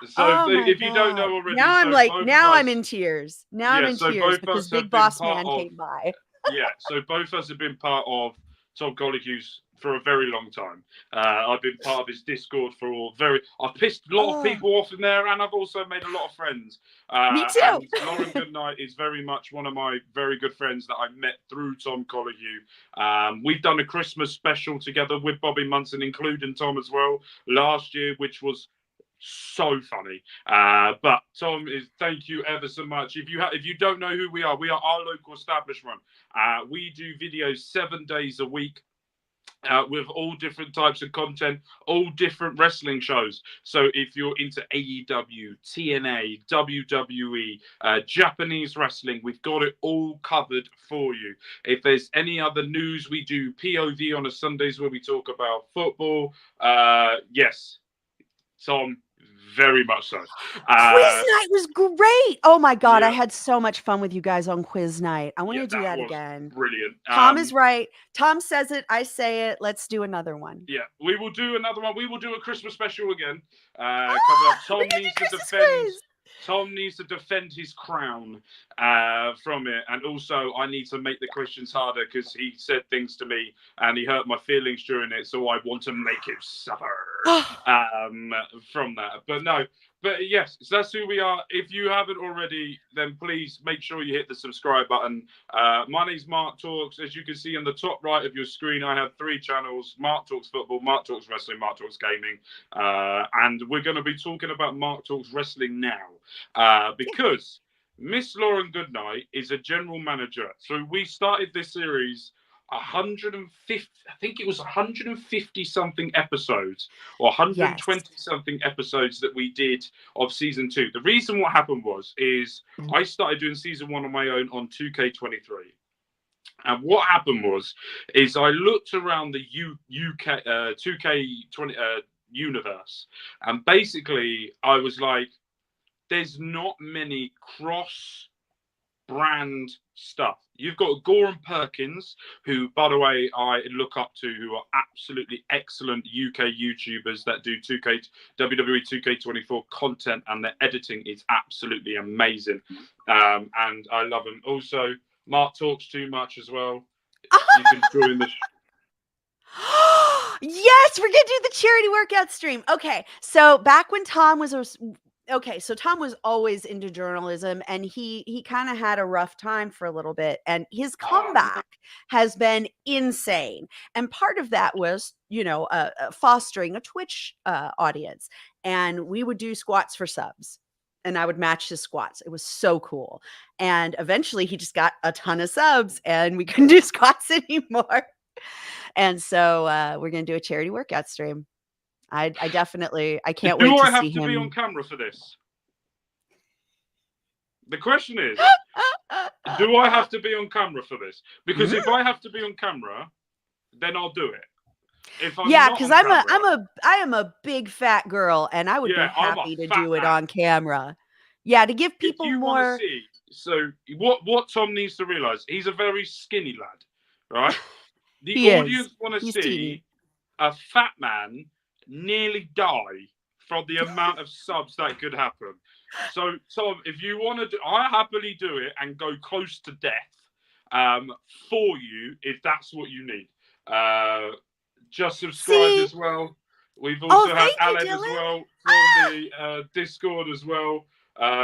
So Oh my if you don't know God. already, Now I'm so like, both now of I'm us, in tears. Now I'm yeah, in so tears both of because us have Big been Boss part Man of, came by. yeah, so both of us have been part of Tom Collicue's for a very long time. I've been part of his Discord I've pissed a lot of people off in there, and I've also made a lot of friends. Me too. And Lauren Goodnight is very much one of my very good friends that I met through Tom Collicue. We've done a Christmas special together with Bobby Munson, including Tom as well, last year, which was so funny. But Tom, thank you ever so much. If you don't know who we are our local establishment. We do videos 7 days a week. With all different types of content, all different wrestling shows. So if you're into AEW, TNA, WWE, Japanese wrestling, we've got it all covered for you. If there's any other news, we do POV on a Sundays where we talk about football. Yes, Tom, very much so. Quiz night was great. Oh my God, I Yeah. had so much fun with you guys on quiz night. I want to do that was again. Brilliant. Tom is right. Tom says it. I say it. Let's do another one. Yeah, we will do another one. We will do a Christmas special again. Coming up. Tom needs to defend his crown from it, and also I need to make the questions harder because he said things to me and he hurt my feelings during it. So I want to make him suffer from that. But yes, so that's who we are. If you haven't already, then please make sure you hit the subscribe button. My name's Mark Talks. As you can see on the top right of your screen, I have 3 channels: Mark Talks Football, Mark Talks Wrestling, Mark Talks Gaming. And we're going to be talking about Mark Talks Wrestling now because Miss Lauren Goodnight is a general manager. So we started this series 150, I think it was 150 something episodes or 120 something episodes that we did of season 2. The reason what happened is I started doing season 1 on my own on 2K23. And what happened is I looked around the UK 2K20 universe, and basically I was like, there's not many cross brand stuff. You've got Goran Perkins, who, by the way, I look up to, who are absolutely excellent UK YouTubers that do WWE 2K24 content, and their editing is absolutely amazing. And I love them. Also, Mark Talks Too Much as well. you can join the. Yes, we're gonna do the charity workout stream. Okay, so back when Tom was so Tom was always into journalism, and he kind of had a rough time for a little bit, and his comeback has been insane. And part of that was, fostering a Twitch audience, and we would do squats for subs. And I would match his squats. It was so cool. And eventually he just got a ton of subs and we couldn't do squats anymore. And so we're going to do a charity workout stream. I can't wait Do to I have see to be on him. camera for this? The question is, do I have to be on camera for this? Because if I have to be on camera, then I'll do it. If I'm Yeah, not because on I am a big fat girl, and I would be Yeah, I'm a happy to fat do it man. on camera. Yeah, to give if people you want to more. see, so what Tom needs to realize, he's a very skinny lad, right? The He is. audience want to He's see teeny. a fat man nearly die from the amount of subs that could happen. So, Tom, if you want to do, I happily do it and go close to death for you if that's what you need. Just subscribed See? as well. We've also had thank you, Aled as Dylan. well from the Discord as well.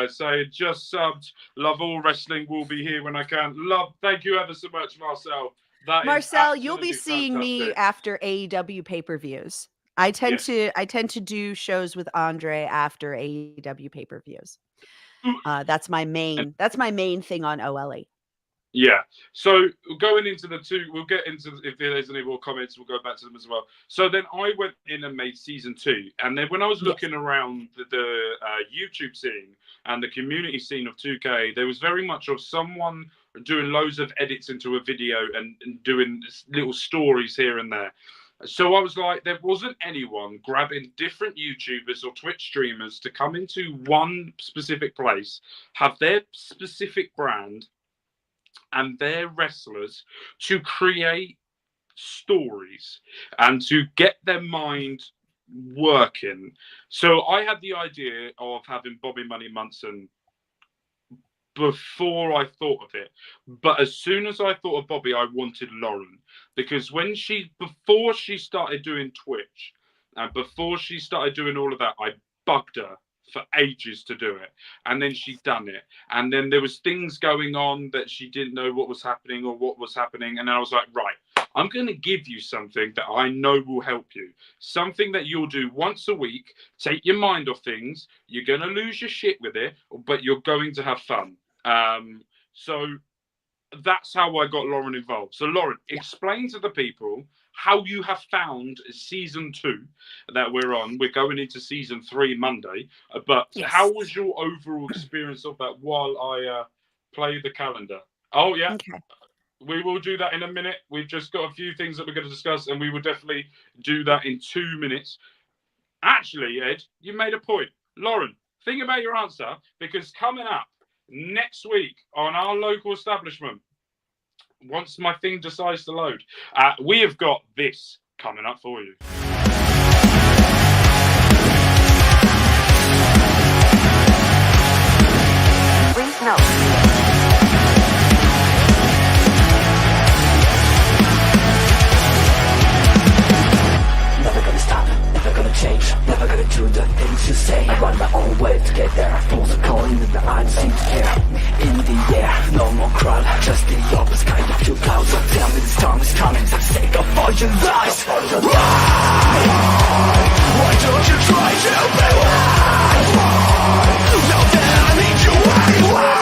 So just subbed. Love all wrestling. Will be here when I can. Thank you ever so much, Marcel. Marcel, you'll be seeing fantastic. me after AEW pay-per-views. I tend to do shows with Andre after AEW pay-per-views. That's my main thing on OLE. Yeah. So going into the two, we'll get into if there's any more comments, we'll go back to them as well. So then I went in and made season 2, and then when I was looking around the YouTube scene and the community scene of 2K, there was very much of someone doing loads of edits into a video and doing little stories here and there. So I was like, there wasn't anyone grabbing different YouTubers or Twitch streamers to come into one specific place, have their specific brand and their wrestlers to create stories and to get their mind working. So I had the idea of having Bobby Money Munson before I thought of it. But as soon as I thought of Bobby, I wanted Lauren, because before she started doing Twitch and before she started doing all of that, I bugged her for ages to do it, and then she done it, and then there was things going on that she didn't know what was happening, and I was like, right, I'm going to give you something that I know will help you, something that you'll do once a week, take your mind off things, you're going to lose your shit with it, but you're going to have fun. So that's how I got Lauren involved. So Lauren, explain to the people how you have found season 2 that we're on. We're going into season 3 Monday, but how was your overall experience of that while I play the calendar? Oh yeah, Okay. we will do that in a minute. We've just got a few things that we're going to discuss, and we will definitely do that in 2 minutes. Actually, Ed, you made a point. Lauren, think about your answer, because coming up next week on our local establishment, once my thing decides to load, we have got this coming up for you. Please note. Never gonna stop, never gonna change, never gonna do the things you say. I run my own way to get there. Fools are calling and I don't seem to care. In the air, no more crowd, just the opposite kind of few clouds. So tell me this time is coming for the sake of all your lies. Why don't you try to be why? Now that I need you, why?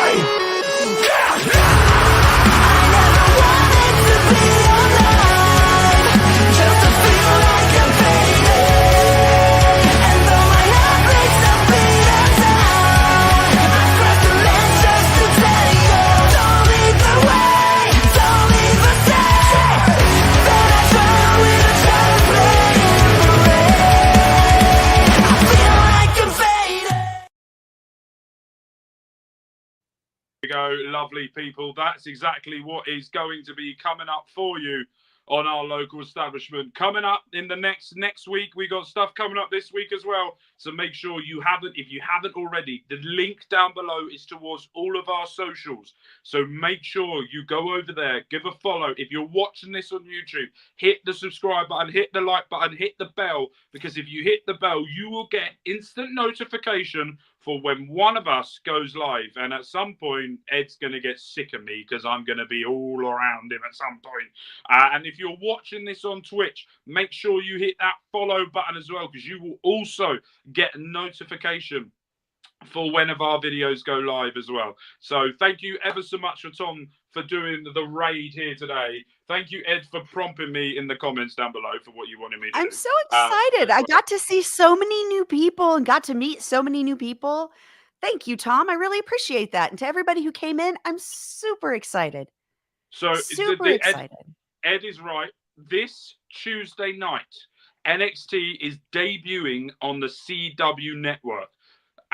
Go, lovely people. That's exactly what is going to be coming up for you on our local establishment. Coming up in the next week, we got stuff coming up this week as well. So make sure if you haven't already, the link down below is towards all of our socials. So make sure you go over there, give a follow. If you're watching this on YouTube, hit the subscribe button, hit the like button, hit the bell, because if you hit the bell, you will get instant notification for when one of us goes live. And at some point, Ed's going to get sick of me because I'm going to be all around him at some point. And if you're watching this on Twitch, make sure you hit that follow button as well, because you will also get a notification for when of our videos go live as well. So thank you ever so much for Tom for doing the raid here today. Thank you, Ed, for prompting me in the comments down below for what you wanted me to do. I'm so excited. I got to see so many new people and got to meet so many new people. Thank you, Tom. I really appreciate that. And to everybody who came in, I'm super excited. So Super excited. Ed is right. This Tuesday night, NXT is debuting on the CW network.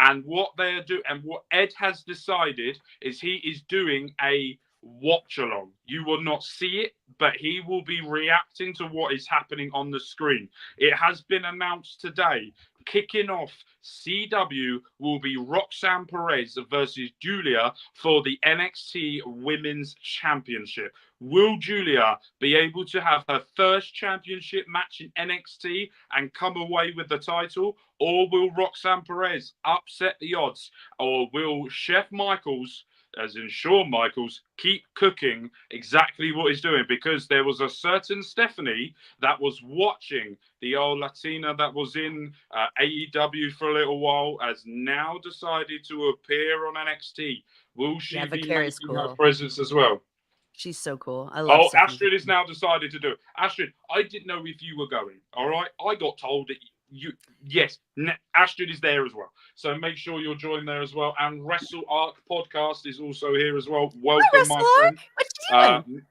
And what they're doing, and what Ed has decided, is he is doing a watch along. You will not see it, but he will be reacting to what is happening on the screen. It has been announced today. Kicking off, CW will be Roxanne Perez versus Julia for the NXT Women's Championship. Will Julia be able to have her first championship match in NXT and come away with the title? Or will Roxanne Perez upset the odds? Or will Chef Michaels, as in Shawn Michaels, keep cooking exactly what he's doing? Because there was a certain Stephanie that was watching the old Latina that was in AEW for a little while, has now decided to appear on NXT. Will she be making her presence as well? She's so cool. I love Stephanie. Astrid has now decided to do it. Astrid, I didn't know if you were going. All right. I got told that Astrid is there as well. So make sure you're joined there as well. And Wrestle Arc podcast is also here as well. Welcome, my friend. What you doing?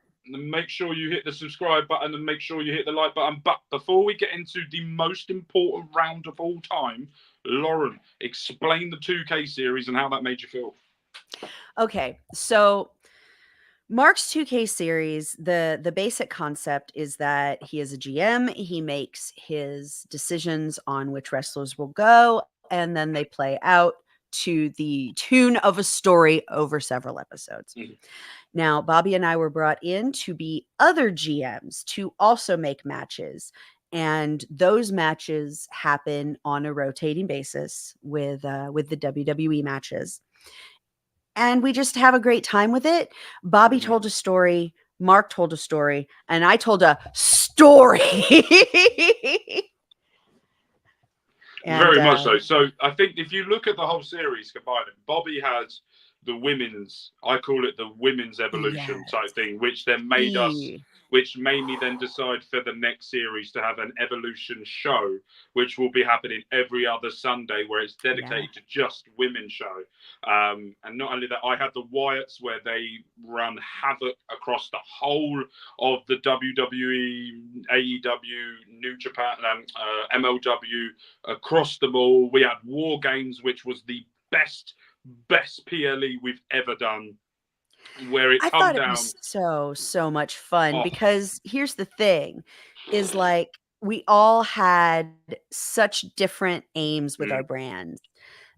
Make sure you hit the subscribe button and make sure you hit the like button. But before we get into the most important round of all time, Lauren, explain the 2K series and how that made you feel. Okay, so Mark's 2K series, the basic concept is that he is a GM. He makes his decisions on which wrestlers will go, and then they play out to the tune of a story over several episodes. Mm-hmm. Now, Bobby and I were brought in to be other GMs to also make matches. And those matches happen on a rotating basis with the WWE matches. And we just have a great time with it. Bobby told a story, Mark told a story, and I told a story. Very much so. So I think if you look at the whole series combined, Bobby has the women's, I call it the women's evolution type thing, which then made me then decide for the next series to have an evolution show, which will be happening every other Sunday, where it's dedicated to just women's show. And not only that, I have the Wyatts, where they run havoc across the whole of the WWE, AEW, New Japan, MLW, across them all. We had War Games, which was the best PLE we've ever done, where it come down. It was so much fun because here's the thing is, like, we all had such different aims with our brands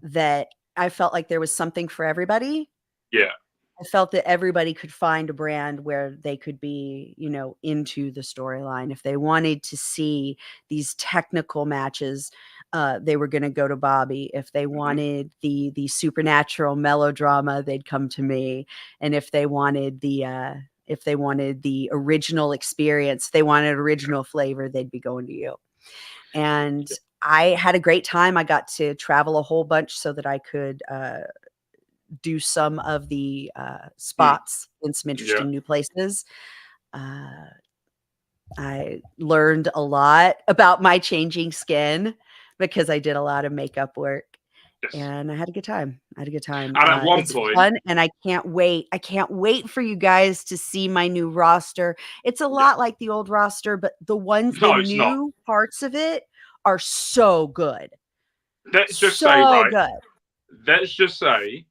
that I felt like there was something for everybody. Yeah. I felt that everybody could find a brand where they could be, into the storyline. If they wanted to see these technical matches, they were going to go to Bobby. If they wanted the supernatural melodrama, they'd come to me. And if they wanted the original experience, they wanted original flavor, they'd be going to you. And I had a great time. I got to travel a whole bunch so that I could do some of the spots in some interesting new places. I learned a lot about my changing skin because I did a lot of makeup work. And I had a good time. And at one point, fun, and I can't wait. I can't wait for you guys to see my new roster. It's a lot like the old roster, but the new parts of it are so good. Let's just say,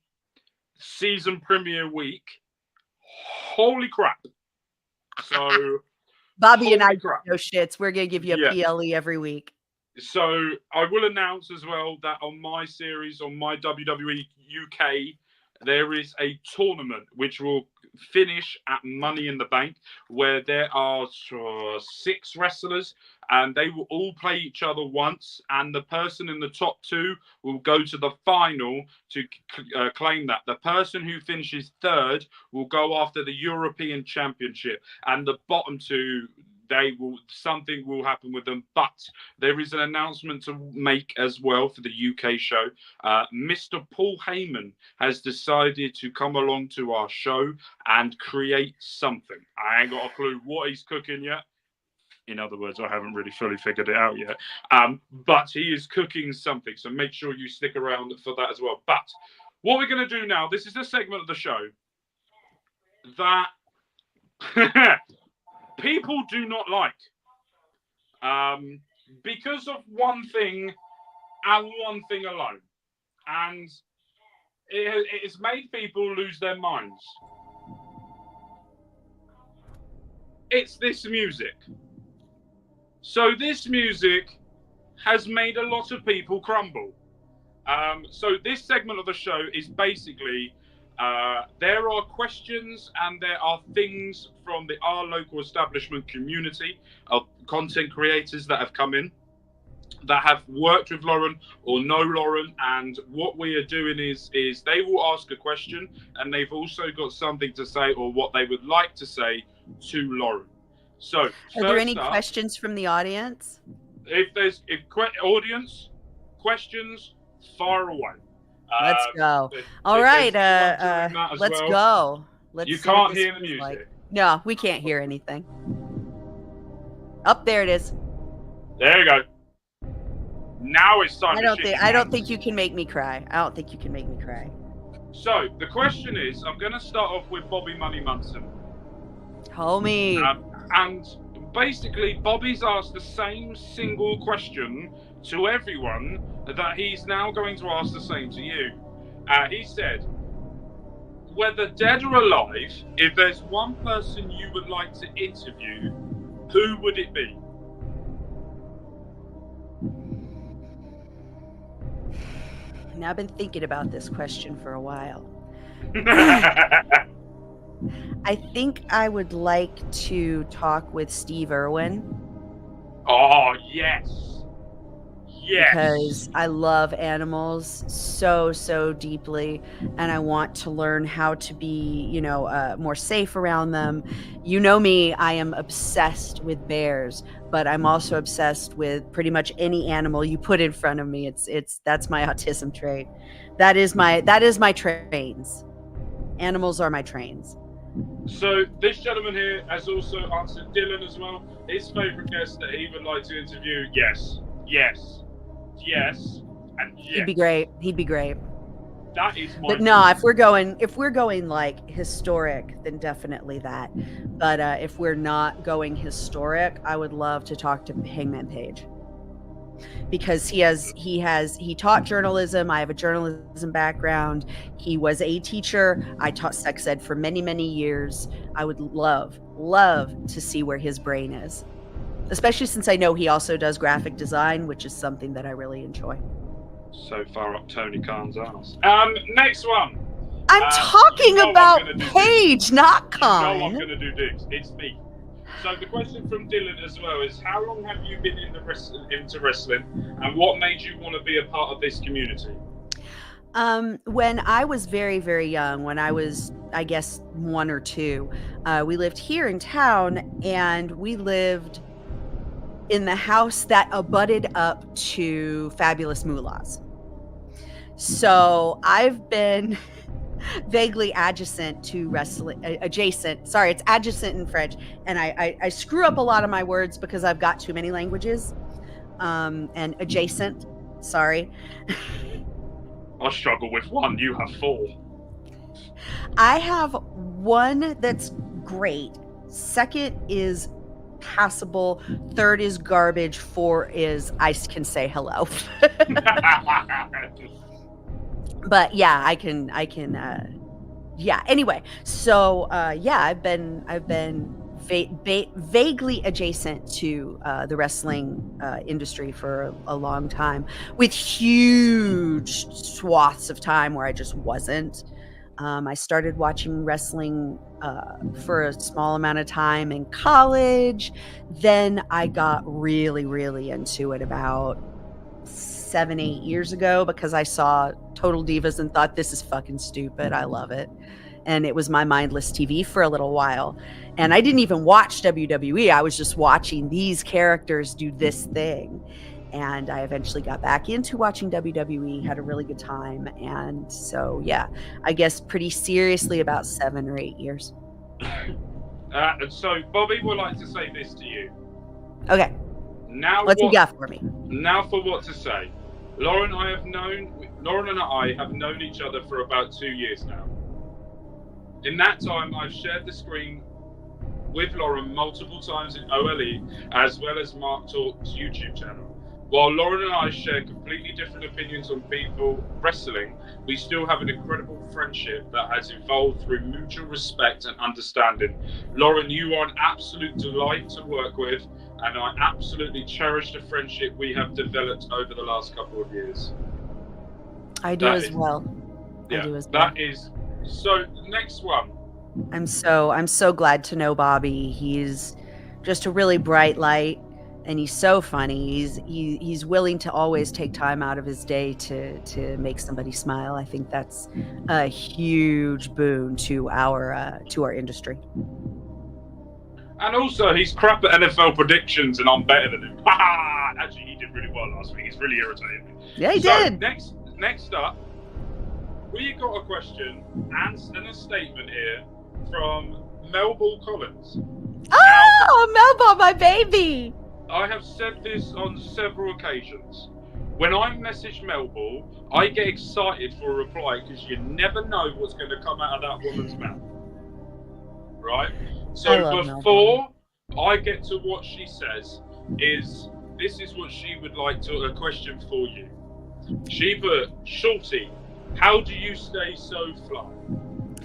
season premiere week. Holy crap. So Bobby and I Holy crap. no shits. We're gonna give you a Yeah. PLE every week. So I will announce as well that on my series, on my WWE UK, there is a tournament which will finish at Money in the Bank, where there are 6 wrestlers, and they will all play each other once, and the person in the top 2 will go to the final to claim that. The person who finishes 3rd will go after the European Championship, and the bottom 2, something will happen with them. But there is an announcement to make as well for the UK show. Mr. Paul Heyman has decided to come along to our show and create something. I ain't got a clue what he's cooking yet. In other words, I haven't really fully figured it out yet. But he is cooking something, so make sure you stick around for that as well. But what we're going to do now, this is the segment of the show that people do not like. Because of one thing and one thing alone. And it's made people lose their minds. It's this music. So this music has made a lot of people crumble. So this segment of the show is basically there are questions and there are things from our local establishment community of content creators that have come in, that have worked with Lauren or know Lauren, and what we are doing is they will ask a question and they've also got something to say or what they would like to say to Lauren. So Are there any questions from the audience? If audience questions, far away. Let's go. All right, let's go. Let's You see what can't this hear the feels music. like. No, we can't hear anything. Up there it is. There you go. Now it's time. I don't think you can make me cry. I don't think you can make me cry. So the question is, I'm going to start off with Bobby Money Munson. Homie. And basically, Bobby's asked the same single question to everyone that he's now going to ask the same to you. He said, whether dead or alive, if there's one person you would like to interview, who would it be? Now, I've been thinking about this question for a while. I think I would like to talk with Steve Irwin. Oh, yes. Yes. Because I love animals so deeply, and I want to learn how to be, more safe around them. You know me, I am obsessed with bears, but I'm also obsessed with pretty much any animal you put in front of me. That's my autism trait. That is my trains. Animals are my trains. So this gentleman here has also answered Dylan as well. His favourite guest that he would like to interview, yes, and yes. He'd be great. That is my. But no, if we're going like historic, then definitely that. But if we're not going historic, I would love to talk to Hangman Page. Because he taught journalism. I have a journalism background. He was a teacher. I taught sex ed for many years. I would love to see where his brain is, especially since I know he also does graphic design, which is something that I really enjoy. So far up Tony Khan's ass. Next one. I'm talking about Paige, not Khan. No, I'm going to do dicks. It's me. So the question from Dylan as well is, how long have you been into wrestling, and what made you want to be a part of this community? When I was very, very young, when I was, I guess, 1 or 2, we lived here in town, and we lived in the house that abutted up to Fabulous Moolahs. So I've been vaguely adjacent to wrestling, sorry, it's adjacent in French, and I screw up a lot of my words because I've got too many languages, and adjacent, sorry. I struggle with 1, you have 4. I have 1 that's great, 2nd is passable, 3rd is garbage, 4 is I can say hello. But yeah, I can yeah, anyway, so yeah, I've been vaguely adjacent to the wrestling industry for a long time, with huge swaths of time where I just wasn't. I started watching wrestling for a small amount of time in college. Then I got really, really into it about 7-8 years ago because I saw Total Divas and thought, this is fucking stupid. I love it. And it was my mindless TV for a little while. And I didn't even watch WWE. I was just watching these characters do this thing. And I eventually got back into watching WWE, had a really good time. And so, yeah, I guess pretty seriously about 7 or 8 years. So Bobby would like to say this to you. Okay. Now What's you got for me? Now for what to say. Lauren and I have known each other for about 2 years now. In that time, I've shared the screen with Lauren multiple times in OLE, as well as Mark Talk's YouTube channel. While Lauren and I share completely different opinions on people wrestling, we still have an incredible friendship that has evolved through mutual respect and understanding. Lauren, you are an absolute delight to work with, and I absolutely cherish the friendship we have developed over the last couple of years. I do as well. Yeah, I do as well. that is. So, next one. I'm so glad to know Bobby. He's just a really bright light, and he's so funny. He's willing to always take time out of his day to make somebody smile. I think that's a huge boon to our industry. And also, he's crap at NFL predictions, and I'm better than him. Actually, he did really well last week. He's really irritated me. Yeah, he did. Next up, we got a question and a statement here from Melball Collins. Oh, Melba, my baby. I have said this on several occasions. When I message Melball, I get excited for a reply because you never know what's going to come out of that woman's mouth. Right? So before I get to what she says, this is what she would like to a question for you. She put, Shorty, how do you stay so fly?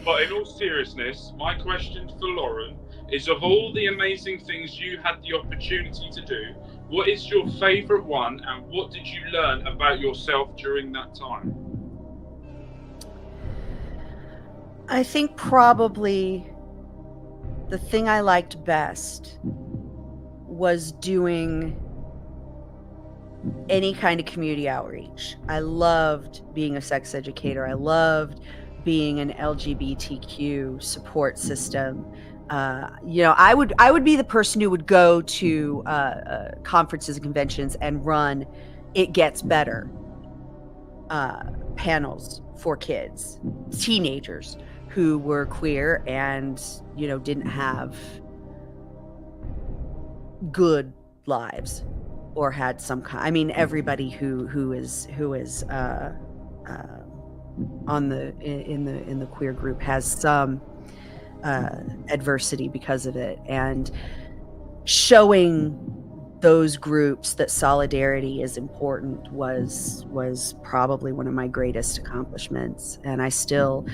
But in all seriousness, my question for Lauren is, of all the amazing things you had the opportunity to do, what is your favourite one, and what did you learn about yourself during that time? I think probably the thing I liked best was doing any kind of community outreach. I loved being a sex educator. I loved being an LGBTQ support system. I would be the person who would go to conferences and conventions and run It Gets Better panels for kids, teenagers who were queer and didn't have good lives or had some kind. I mean, everybody who is on in the queer group has some adversity because of it, and showing those groups that solidarity is important was probably one of my greatest accomplishments. And I still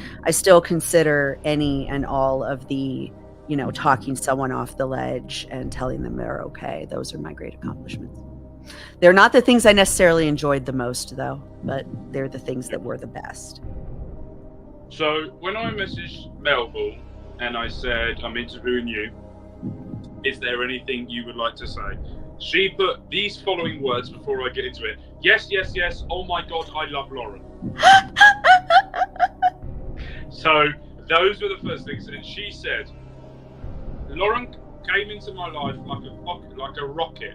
consider any and all of the talking someone off the ledge and telling them they're okay, those are my great accomplishments. They're not the things I necessarily enjoyed the most, though, but they're the things that were the best. So when I messaged Melville and I said, I'm interviewing you, is there anything you would like to say? She put these following words before I get into it. Yes, yes, yes. Oh my God, I love Lauren. So those were the first things. And she said, Lauren came into my life like a rocket.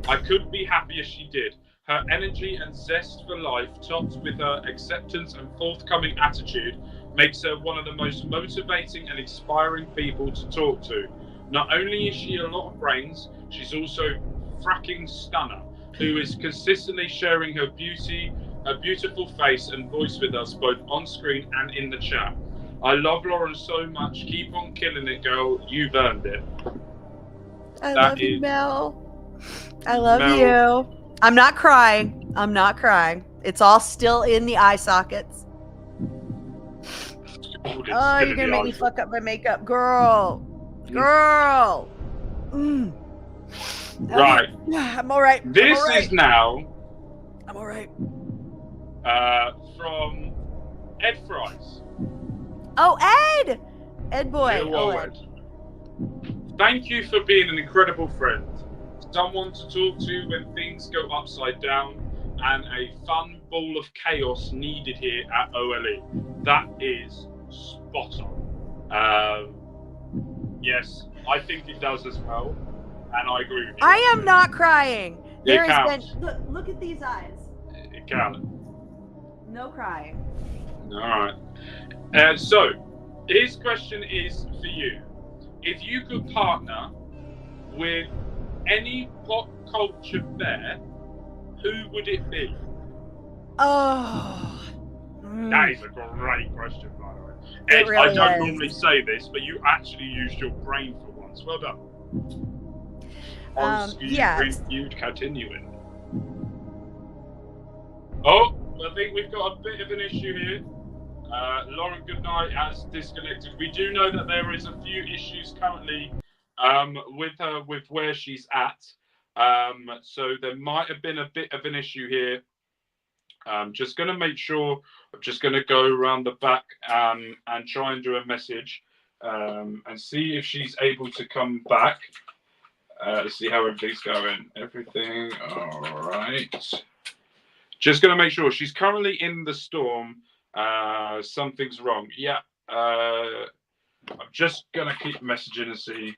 I couldn't be happier she did. Her energy and zest for life, topped with her acceptance and forthcoming attitude, makes her one of the most motivating and inspiring people to talk to. Not only is she a lot of brains, she's also fracking stunner, who is consistently sharing her beauty, her beautiful face and voice with us both on screen and in the chat. I love Lauren so much. Keep on killing it, girl. You've earned it. I love you, Mel. I love you. I'm not crying. It's all still in the eye sockets. Oh, you're gonna make me fuck up my makeup, girl. Right. I'm all right. This is now I'm all right. from Ed Fries. Oh, Ed! Ed boy. Little Oh, old Ed. Ed. Thank you for being an incredible friend. Someone to talk to when things go upside down, and a fun ball of chaos needed here at OLE. That is spot on. Yes, I think it does as well, and I agree with you. I am not crying. There has counts. been. Look at these eyes. It counts. No crying. All right. So, his question is for you. If you could partner with any pop culture bear, who would it be? Oh. That is a great question, by the way. It Ed, really I don't is. normally say this, but you actually used your brain for once. Well done. Yeah. You'd continuing. Oh, I think we've got a bit of an issue here. Lauren Goodnight has disconnected. We do know that there is a few issues currently with her, with where she's at. So there might have been a bit of an issue here. Just going to make sure, I'm just going to go around the back and try and do a message and see if she's able to come back. Let's see how everything's going. Everything all right. Just going to make sure. She's currently in the storm. Something's wrong. Yeah. I'm just going to keep messaging and see.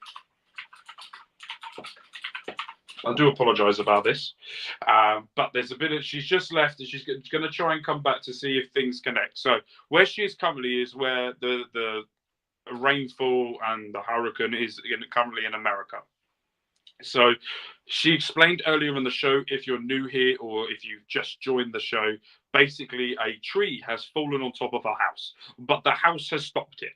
I do apologise about this, but there's a bit of, she's just left and she's going to try and come back to see if things connect. So where she is currently is where the rainfall and the hurricane is currently in America. So she explained earlier in the show, if you're new here or if you've just joined the show, basically a tree has fallen on top of a house, but the house has stopped it.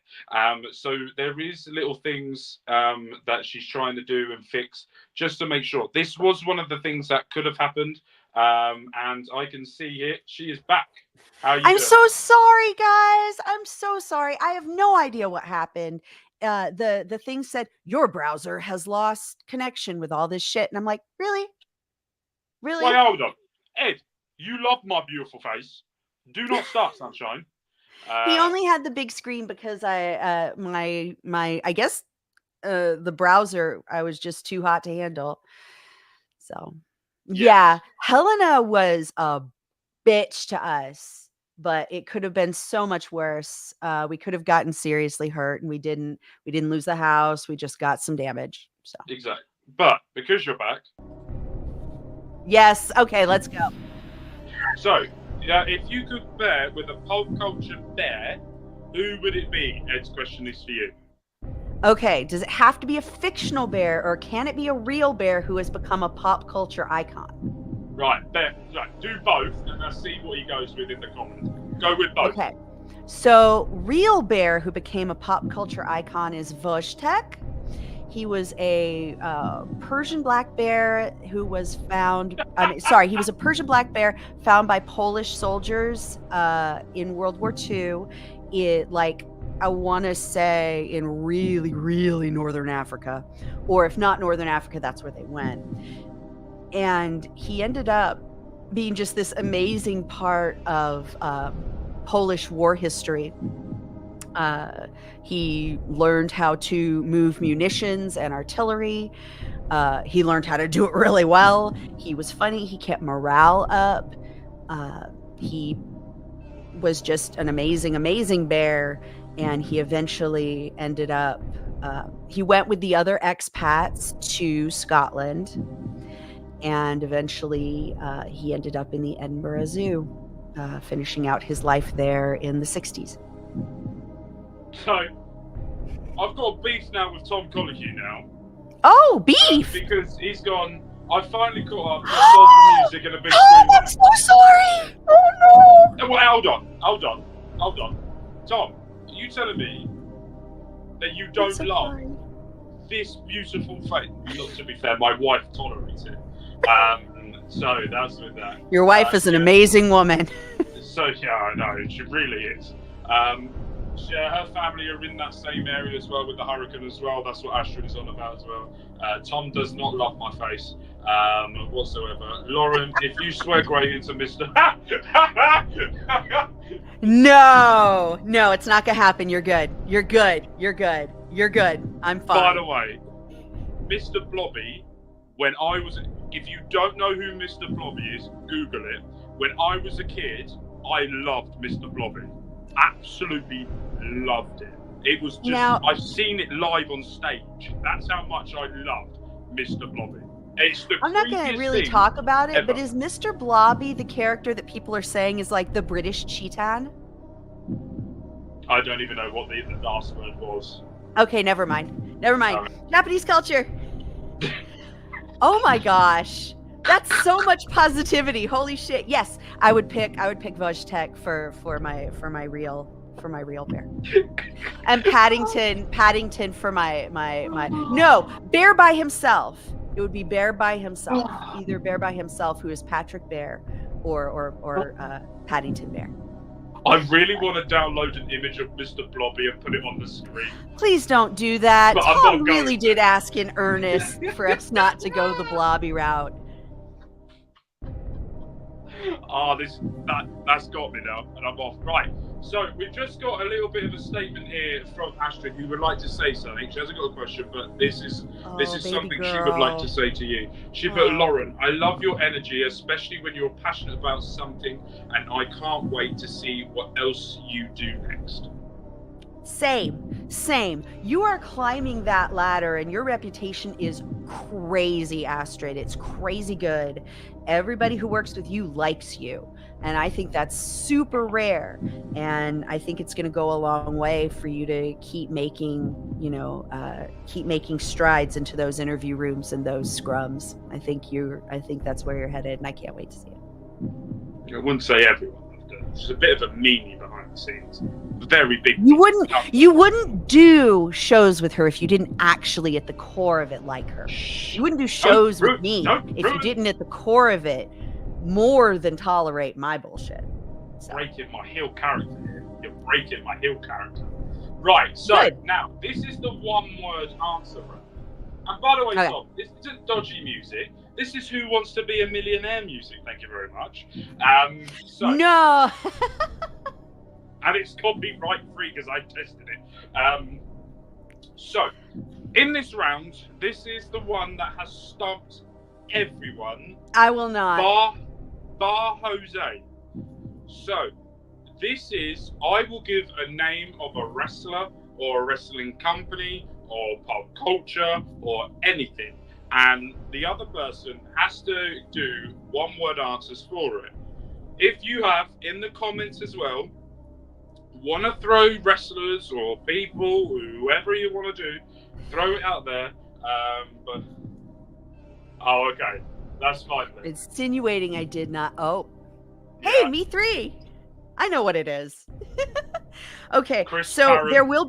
So there is little things that she's trying to do and fix just to make sure. This was one of the things that could have happened. And I can see it. She is back. How are you I'm doing? so sorry, guys. I'm so sorry. I have no idea what happened. The thing said your browser has lost connection with all this shit, and I'm like, really? Wait, hold on, Ed. You love my beautiful face. Do not start, sunshine. He only had the big screen because I guess the browser, I was just too hot to handle. So yeah, Helena was a bitch to us. But it could have been so much worse. We could have gotten seriously hurt, and we didn't lose the house. We just got some damage. So Exactly. But because you're back. Yes. Okay, let's go. So, if you could bear with a pop culture bear, who would it be? Ed's question is for you. Okay, does it have to be a fictional bear, or can it be a real bear who has become a pop culture icon? Right, bear. Right, do both, and let's see what he goes with in the comments. Go with both. Okay. So, real bear who became a pop culture icon is Vojtek. He was a Persian black bear who was found. He was a Persian black bear found by Polish soldiers in World War II. I want to say in really, really northern Africa, or if not northern Africa, that's where they went. And he ended up being just this amazing part of Polish war history. He learned how to move munitions and artillery. He learned how to do it really well. He was funny. He kept morale up. He was just an amazing, amazing bear. And he eventually ended up, he went with the other expats to Scotland. And eventually he ended up in the Edinburgh Zoo, finishing out his life there in the 60s. So, I've got beef now with Tom Colicue now. Oh, beef! Because he's gone, I finally caught up with the music and a big screen. I'm so sorry! Oh, no! Well, hold on. Tom, are you telling me that you don't love this beautiful face? Not to be fair, my wife tolerates it. So that's with that. Your wife is an amazing woman. So yeah, I know, she really is. her family are in that same area as well with the hurricane as well. That's what Astrid is on about as well. Tom does not love my face whatsoever. Lauren, if you swear great into Mr. No, it's not gonna happen. You're good. You're good. You're good. You're good. I'm fine. By the way, Mr. Blobby, when I was, if you don't know who Mr. Blobby is, Google it. When I was a kid, I loved Mr. Blobby. Absolutely loved it. It was just, I've seen it live on stage. That's how much I loved Mr. Blobby. It's the I'm not going to really talk about it, but is Mr. Blobby the character that people are saying is like the British Cheetan? I don't even know what the last word was. Okay, never mind. Japanese culture. Oh my gosh. That's so much positivity. Holy shit. Yes, I would pick Vojtek for my real bear. And Paddington for my no, Bear by himself. It would be Bear by himself. Either Bear by himself, who is Patrick Bear, or Paddington Bear. I really want to download an image of Mr. Blobby and put it on the screen. Please don't do that. But Tom really did ask in earnest for us not to go the Blobby route. That's got me now, and I'm off. Right, so we've just got a little bit of a statement here from Astrid, who would like to say something. She hasn't got a question, but this is something she would like to say to you. She put, Lauren, I love your energy, especially when you're passionate about something, and I can't wait to see what else you do next. Same. You are climbing that ladder, and your reputation is crazy, Astrid. It's crazy good. Everybody who works with you likes you, and I think that's super rare. And I think it's going to go a long way for you to keep making strides into those interview rooms and those scrums. I think that's where you're headed, and I can't wait to see it. I wouldn't say everyone. She's a bit of a meanie behind the scenes. Very big. You wouldn't do shows with her if you didn't actually at the core of it like her. You wouldn't do shows with me if you didn't at the core of it more than tolerate my bullshit. So. Breaking my heel character here. You're breaking my heel character. Right, so now this is the one-word answer. And by the way, Tom, this isn't dodgy music. This is Who Wants to Be a Millionaire music. Thank you very much. No. And it's copyright free because I tested it. So, in this round, this is the one that has stumped everyone. I will not. Bar Jose. So, this is, I will give a name of a wrestler or a wrestling company or pop culture or anything. And the other person has to do one-word answers for it. If you have, in the comments as well, want to throw wrestlers or people, whoever you want to do, throw it out there. Okay. That's fine then. Insinuating I did not. Hey, me three. I know what it is. Okay, so there will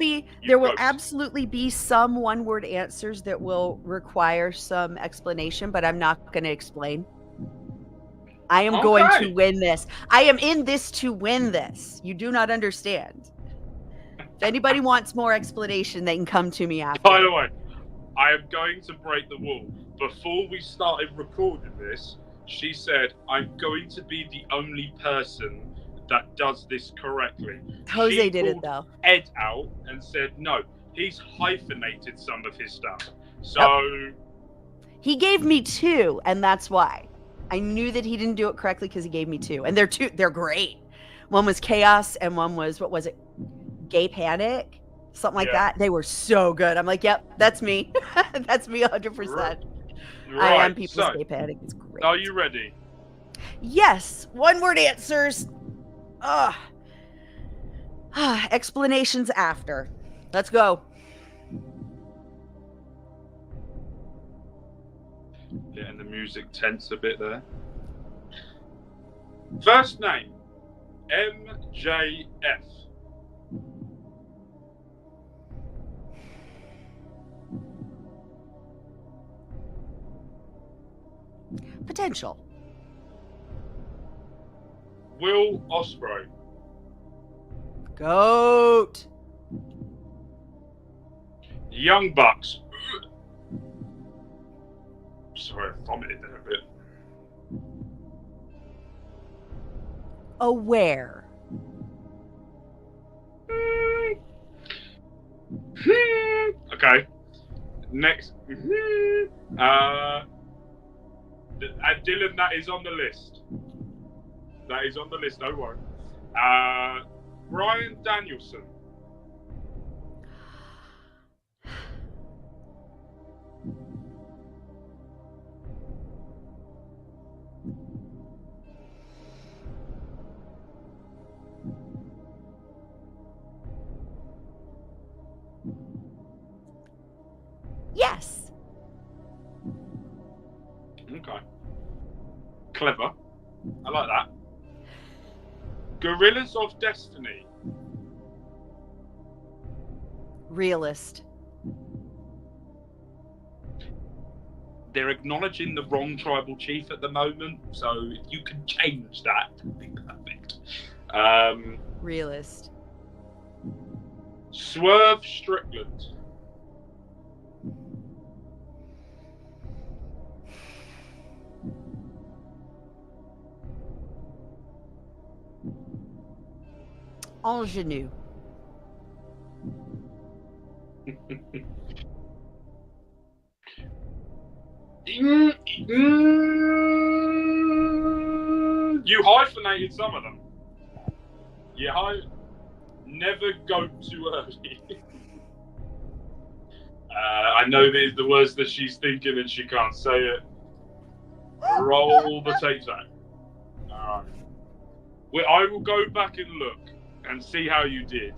absolutely be some one-word answers that will require some explanation, but I'm not going to explain. I am going to win this. I am in this to win this. You do not understand. If anybody wants more explanation, they can come to me after. By the way, I am going to break the wall. Before we started recording this, she said, I'm going to be the only person that does this correctly. Jose did it though. Ed out and said, no, he's hyphenated some of his stuff. So he gave me two, and that's why. I knew that he didn't do it correctly because he gave me two. And they're great. One was Chaos and one was, what was it? Gay Panic? Something like that. They were so good. I'm like, yep, that's me. That's me 100%. Right. I am People's Gay Panic. It's great. Are you ready? Yes. One-word answers. Explanations after. Let's go. Getting the music tense a bit there. First name, MJF. Potential. Will Ospreay. Goat. Young Bucks. Sorry, I vomited there a bit. Aware. Okay. Next. Dylan, that is on the list. That is on the list, don't worry. Brian Danielson. Yes. Okay. Clever. I like that. Gorillas of Destiny. Realist. They're acknowledging the wrong tribal chief at the moment, so if you can change that, that'd be perfect. Realist. Swerve Strickland. Ingenue. You hyphenated some of them. Never go too early. I know these are the words that she's thinking and she can't say it. Roll the tape back. Alright. Well, I will go back and look and see how you did.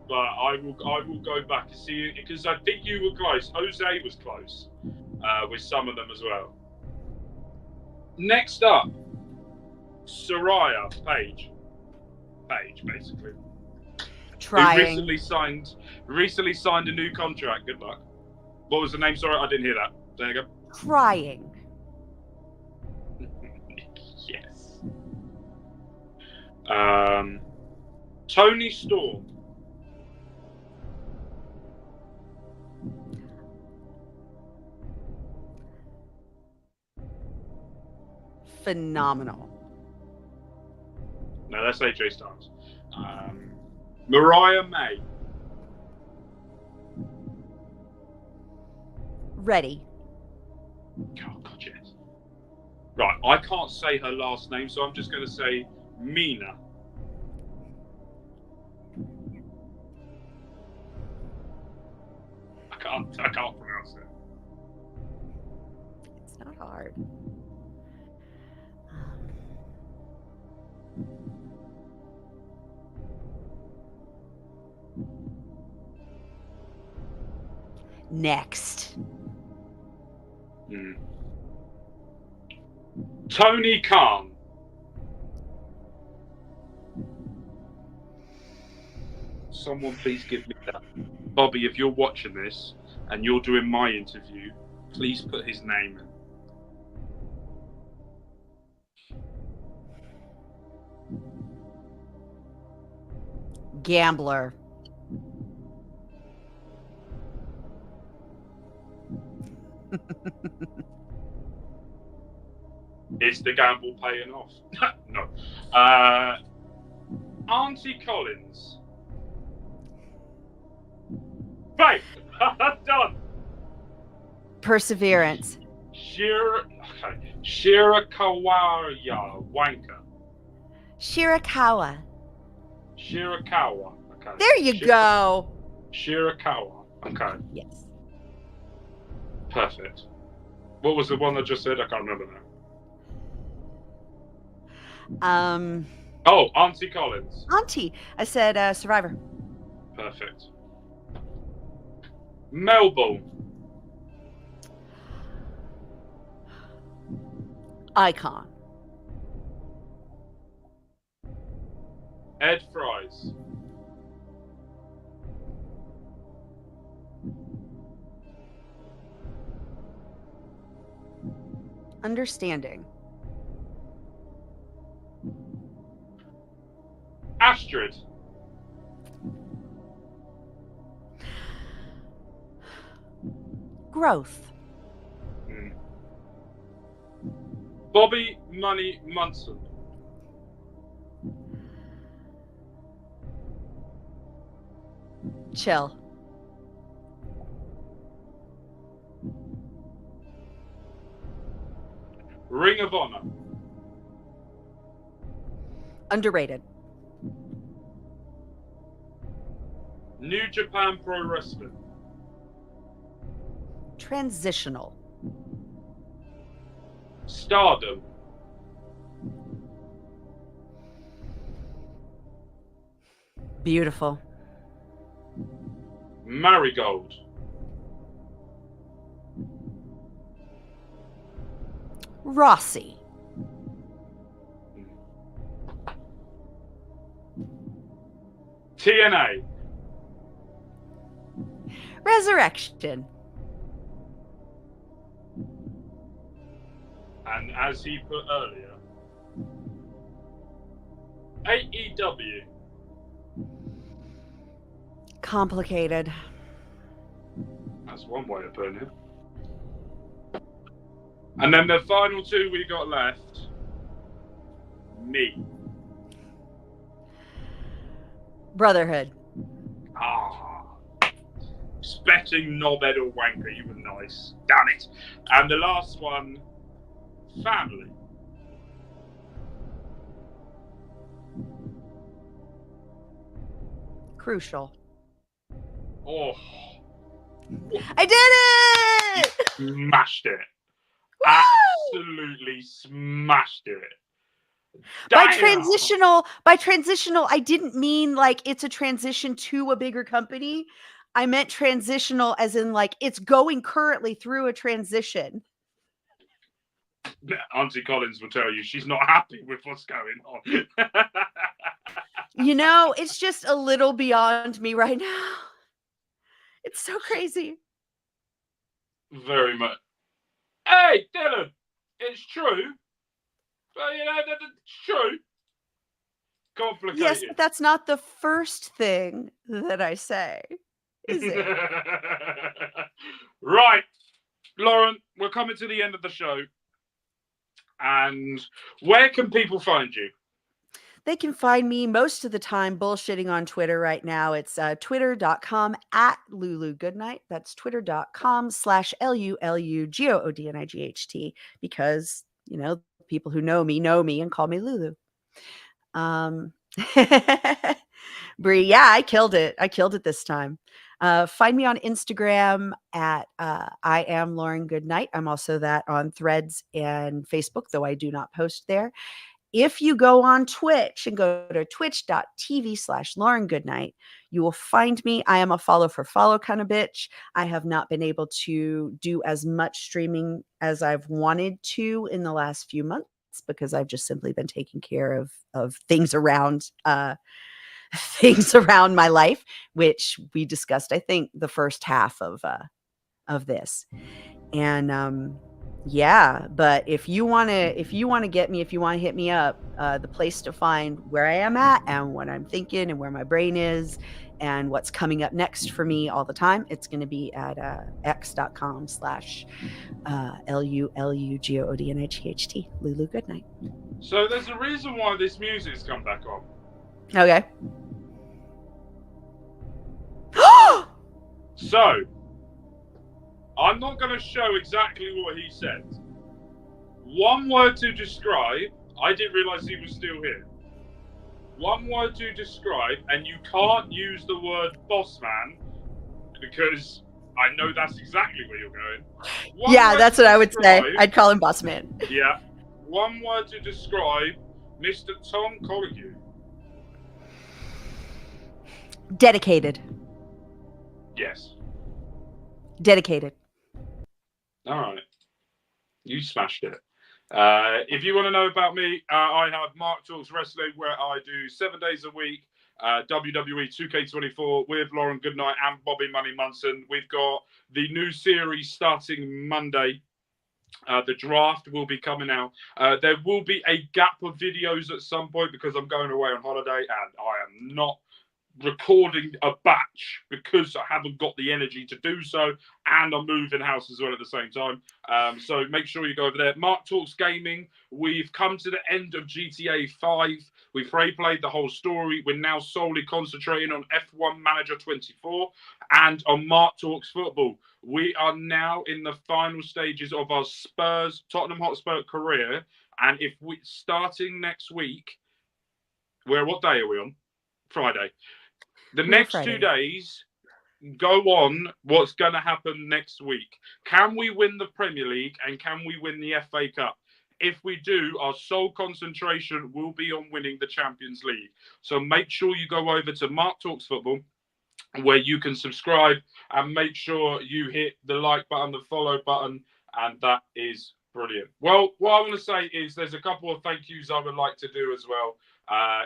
But I will go back and see, because I think you were close. Jose was close with some of them as well. Next up, Soraya Page, basically. Trying. Who recently signed a new contract. Good luck. What was the name? Sorry, I didn't hear that. There you go. Crying. Yes. Tony Storm. Phenomenal. No, that's AJ Styles. Mariah May. Ready. Oh, God, yes. Right, I can't say her last name, so I'm just going to say Mina. I can't pronounce it. It's not hard. Next. Tony Khan. Someone please give me that. Bobby, if you're watching this and you're doing my interview, please put his name in. Gambler. Is the gamble paying off? No. Auntie Collins. Right. Done. Perseverance. Shirakawa Wanker. Shirakawa. Shirakawa. Okay. There you go. Shirakawa. Okay. Yes. Perfect. What was the one I just said? I can't remember now. Oh, Auntie Collins. Auntie. I said Survivor. Perfect. Melbourne. Icon. Ed Fries. Understanding. Astrid. growth. Bobby Money Munson. Chill. Ring of Honor. Underrated. New Japan Pro Wrestling. Transitional. Stardom. Beautiful. Marigold. Rossi. TNA. Resurrection. And as he put earlier, AEW. Complicated. That's one way of putting it. And then the final two we got left. Me. Brotherhood. Expecting knobhead or wanker, you were nice. Damn it. And the last one, family. Crucial. Oh, I did it! smashed it. Woo! Absolutely smashed it. By Damn. transitional, I didn't mean like it's a transition to a bigger company. I meant transitional as in like it's going currently through a transition. Auntie Collins will tell you she's not happy with what's going on. You know, it's just a little beyond me right now. It's so crazy. Very much. Hey, Dylan, it's true. But, you know, it's true. Complicated. Yes, but that's not the first thing that I say, is it? Right, Lauren, we're coming to the end of the show. And where can people find you? They can find me most of the time bullshitting on Twitter right now. It's twitter.com @LuluGoodnight. That's twitter.com/LULUGOODNIGHT because, you know, people who know me and call me Lulu. Bree, yeah, I killed it. I killed it this time. Find me on Instagram at I am Lauren Goodnight. I'm also that on Threads and Facebook, though I do not post there. If you go on Twitch and go to twitch.tv/Lauren Goodnight, you will find me. I am a follow for follow kind of bitch. I have not been able to do as much streaming as I've wanted to in the last few months because I've just simply been taking care of things around my life, which we discussed, I think, the first half of this. And yeah, but if you want to get me, if you want to hit me up, the place to find where I am at and what I'm thinking and where my brain is and what's coming up next for me all the time, it's going to be at x.com/LULUGOODNIGHT. Lulu Goodnight. So there's a reason why this music's come back on. Okay. So, I'm not going to show exactly what he said. One word to describe, I didn't realize he was still here. One word to describe, and you can't use the word boss man because I know that's exactly where you're going. Yeah, that's what I would say. I'd call him boss man. Yeah. One word to describe Mr. Tom Colicue. Dedicated. Yes. Dedicated. All right. You smashed it. If you want to know about me, I have Mark Talks Wrestling, where I do 7 days a week, WWE 2K24 with Lauren Goodnight and Bobby Money Munson. We've got the new series starting Monday. The draft will be coming out. There will be a gap of videos at some point because I'm going away on holiday and I am not recording a batch because I haven't got the energy to do so, and I'm moving house as well at the same time. So make sure you go over there. Mark Talks Gaming. We've come to the end of GTA 5. We've played the whole story. We're now solely concentrating on F1 Manager 24 and on Mark Talks Football. We are now in the final stages of our Tottenham Hotspur career, and if we starting next week, what day are we on? Friday. The next Friday. 2 days go on what's going to happen next week. Can we win the Premier League and can we win the FA Cup? If we do, our sole concentration will be on winning the Champions League. So make sure you go over to Mark Talks Football, where you can subscribe, and make sure you hit the like button, the follow button, and that is brilliant. Well, what I want to say is there's a couple of thank yous I would like to do as well.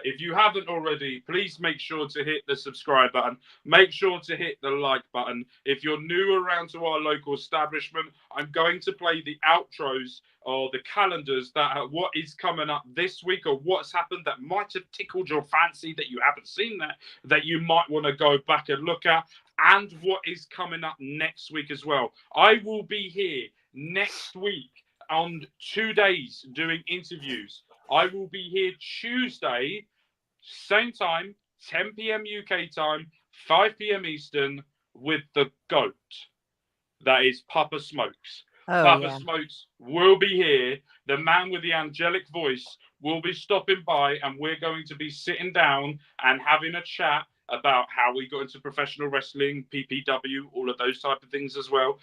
If you haven't already, please make sure to hit the subscribe button. Make sure to hit the like button. If you're new around to our local establishment, I'm going to play the outros or the calendars that what is coming up this week or what's happened that might have tickled your fancy that you haven't seen that you might want to go back and look at, and what is coming up next week as well. I will be here next week on 2 days doing interviews. I will be here Tuesday, same time, 10 p.m. UK time, 5 p.m. Eastern, with the GOAT. That is Papa Smokes. Papa Smokes will be here. The man with the angelic voice will be stopping by, and we're going to be sitting down and having a chat about how we got into professional wrestling, PPW, all of those type of things as well.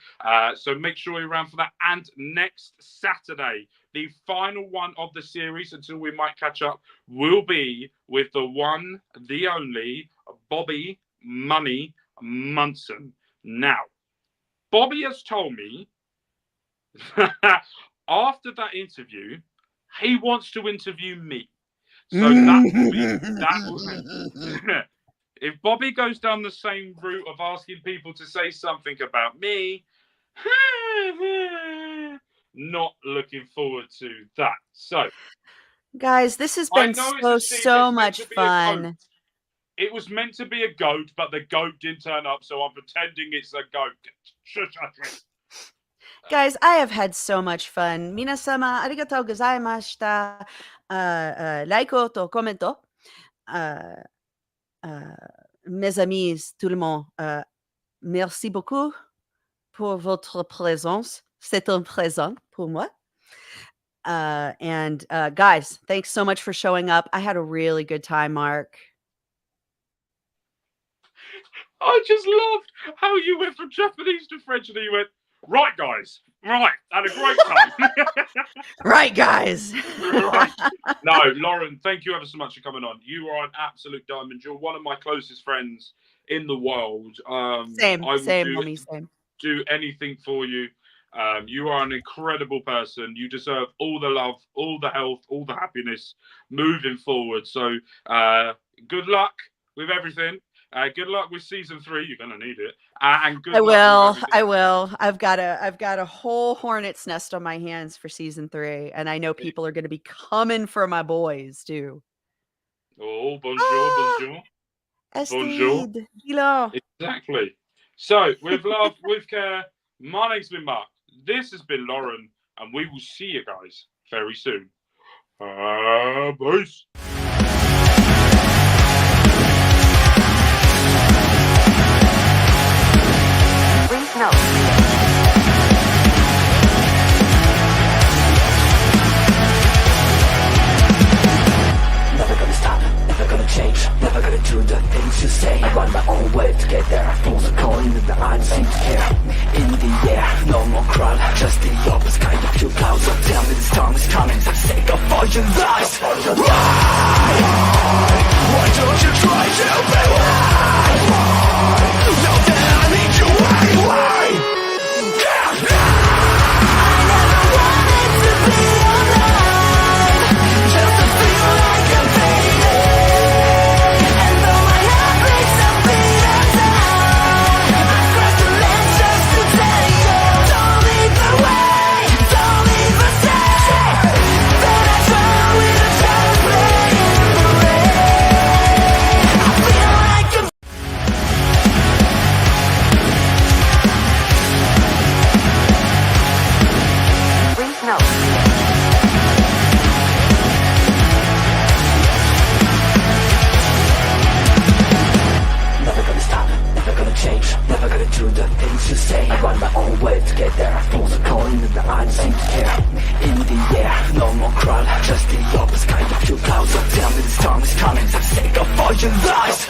So make sure you're around for that. And next Saturday, the final one of the series, until we might catch up, will be with the one, the only, Bobby Money Munson. Now, Bobby has told me that after that interview, he wants to interview me. So that will if Bobby goes down the same route of asking people to say something about me, not looking forward to that. So, guys, this has been so much fun. It was meant to be a goat, but the goat didn't turn up, so I'm pretending it's a goat. Guys, I have had so much fun. Minasama, arigatou gozaimashita. Like to commento. Mes amis, tout le monde, merci beaucoup pour votre présence. C'est un présent pour moi. And guys, thanks so much for showing up. I had a really good time, Mark. I just loved how you went from Japanese to French, and then you went, right, guys. Right. Had a great time. Right, guys. Right. No, Lauren, thank you ever so much for coming on. You are an absolute diamond. You're one of my closest friends in the world. Same, same. Do anything for you. You are an incredible person. You deserve all the love, all the health, all the happiness moving forward. So good luck with everything. Good luck with season 3. You're gonna need it. And good luck. I will. I've got a whole hornet's nest on my hands for season 3, and I know people are gonna be coming for my boys too. Oh, bonjour. Bonjour. Hello. Exactly. So, with love, with care, my name's been Mark. This has been Lauren, and we will see you guys very soon. Peace. Please note. Never gonna stop, never gonna change, never gonna do the things you say. I run my own way to get there. Things are calling and I don't seem to care. In the air, no more crowd, just the opposite kind of few clouds. So tell me this time is coming for the sake of all your lies. Why don't you try to be why? Know that I need you anyway. just the opposite kind of futile. So tell me this time is coming, I'm sick of all your lies.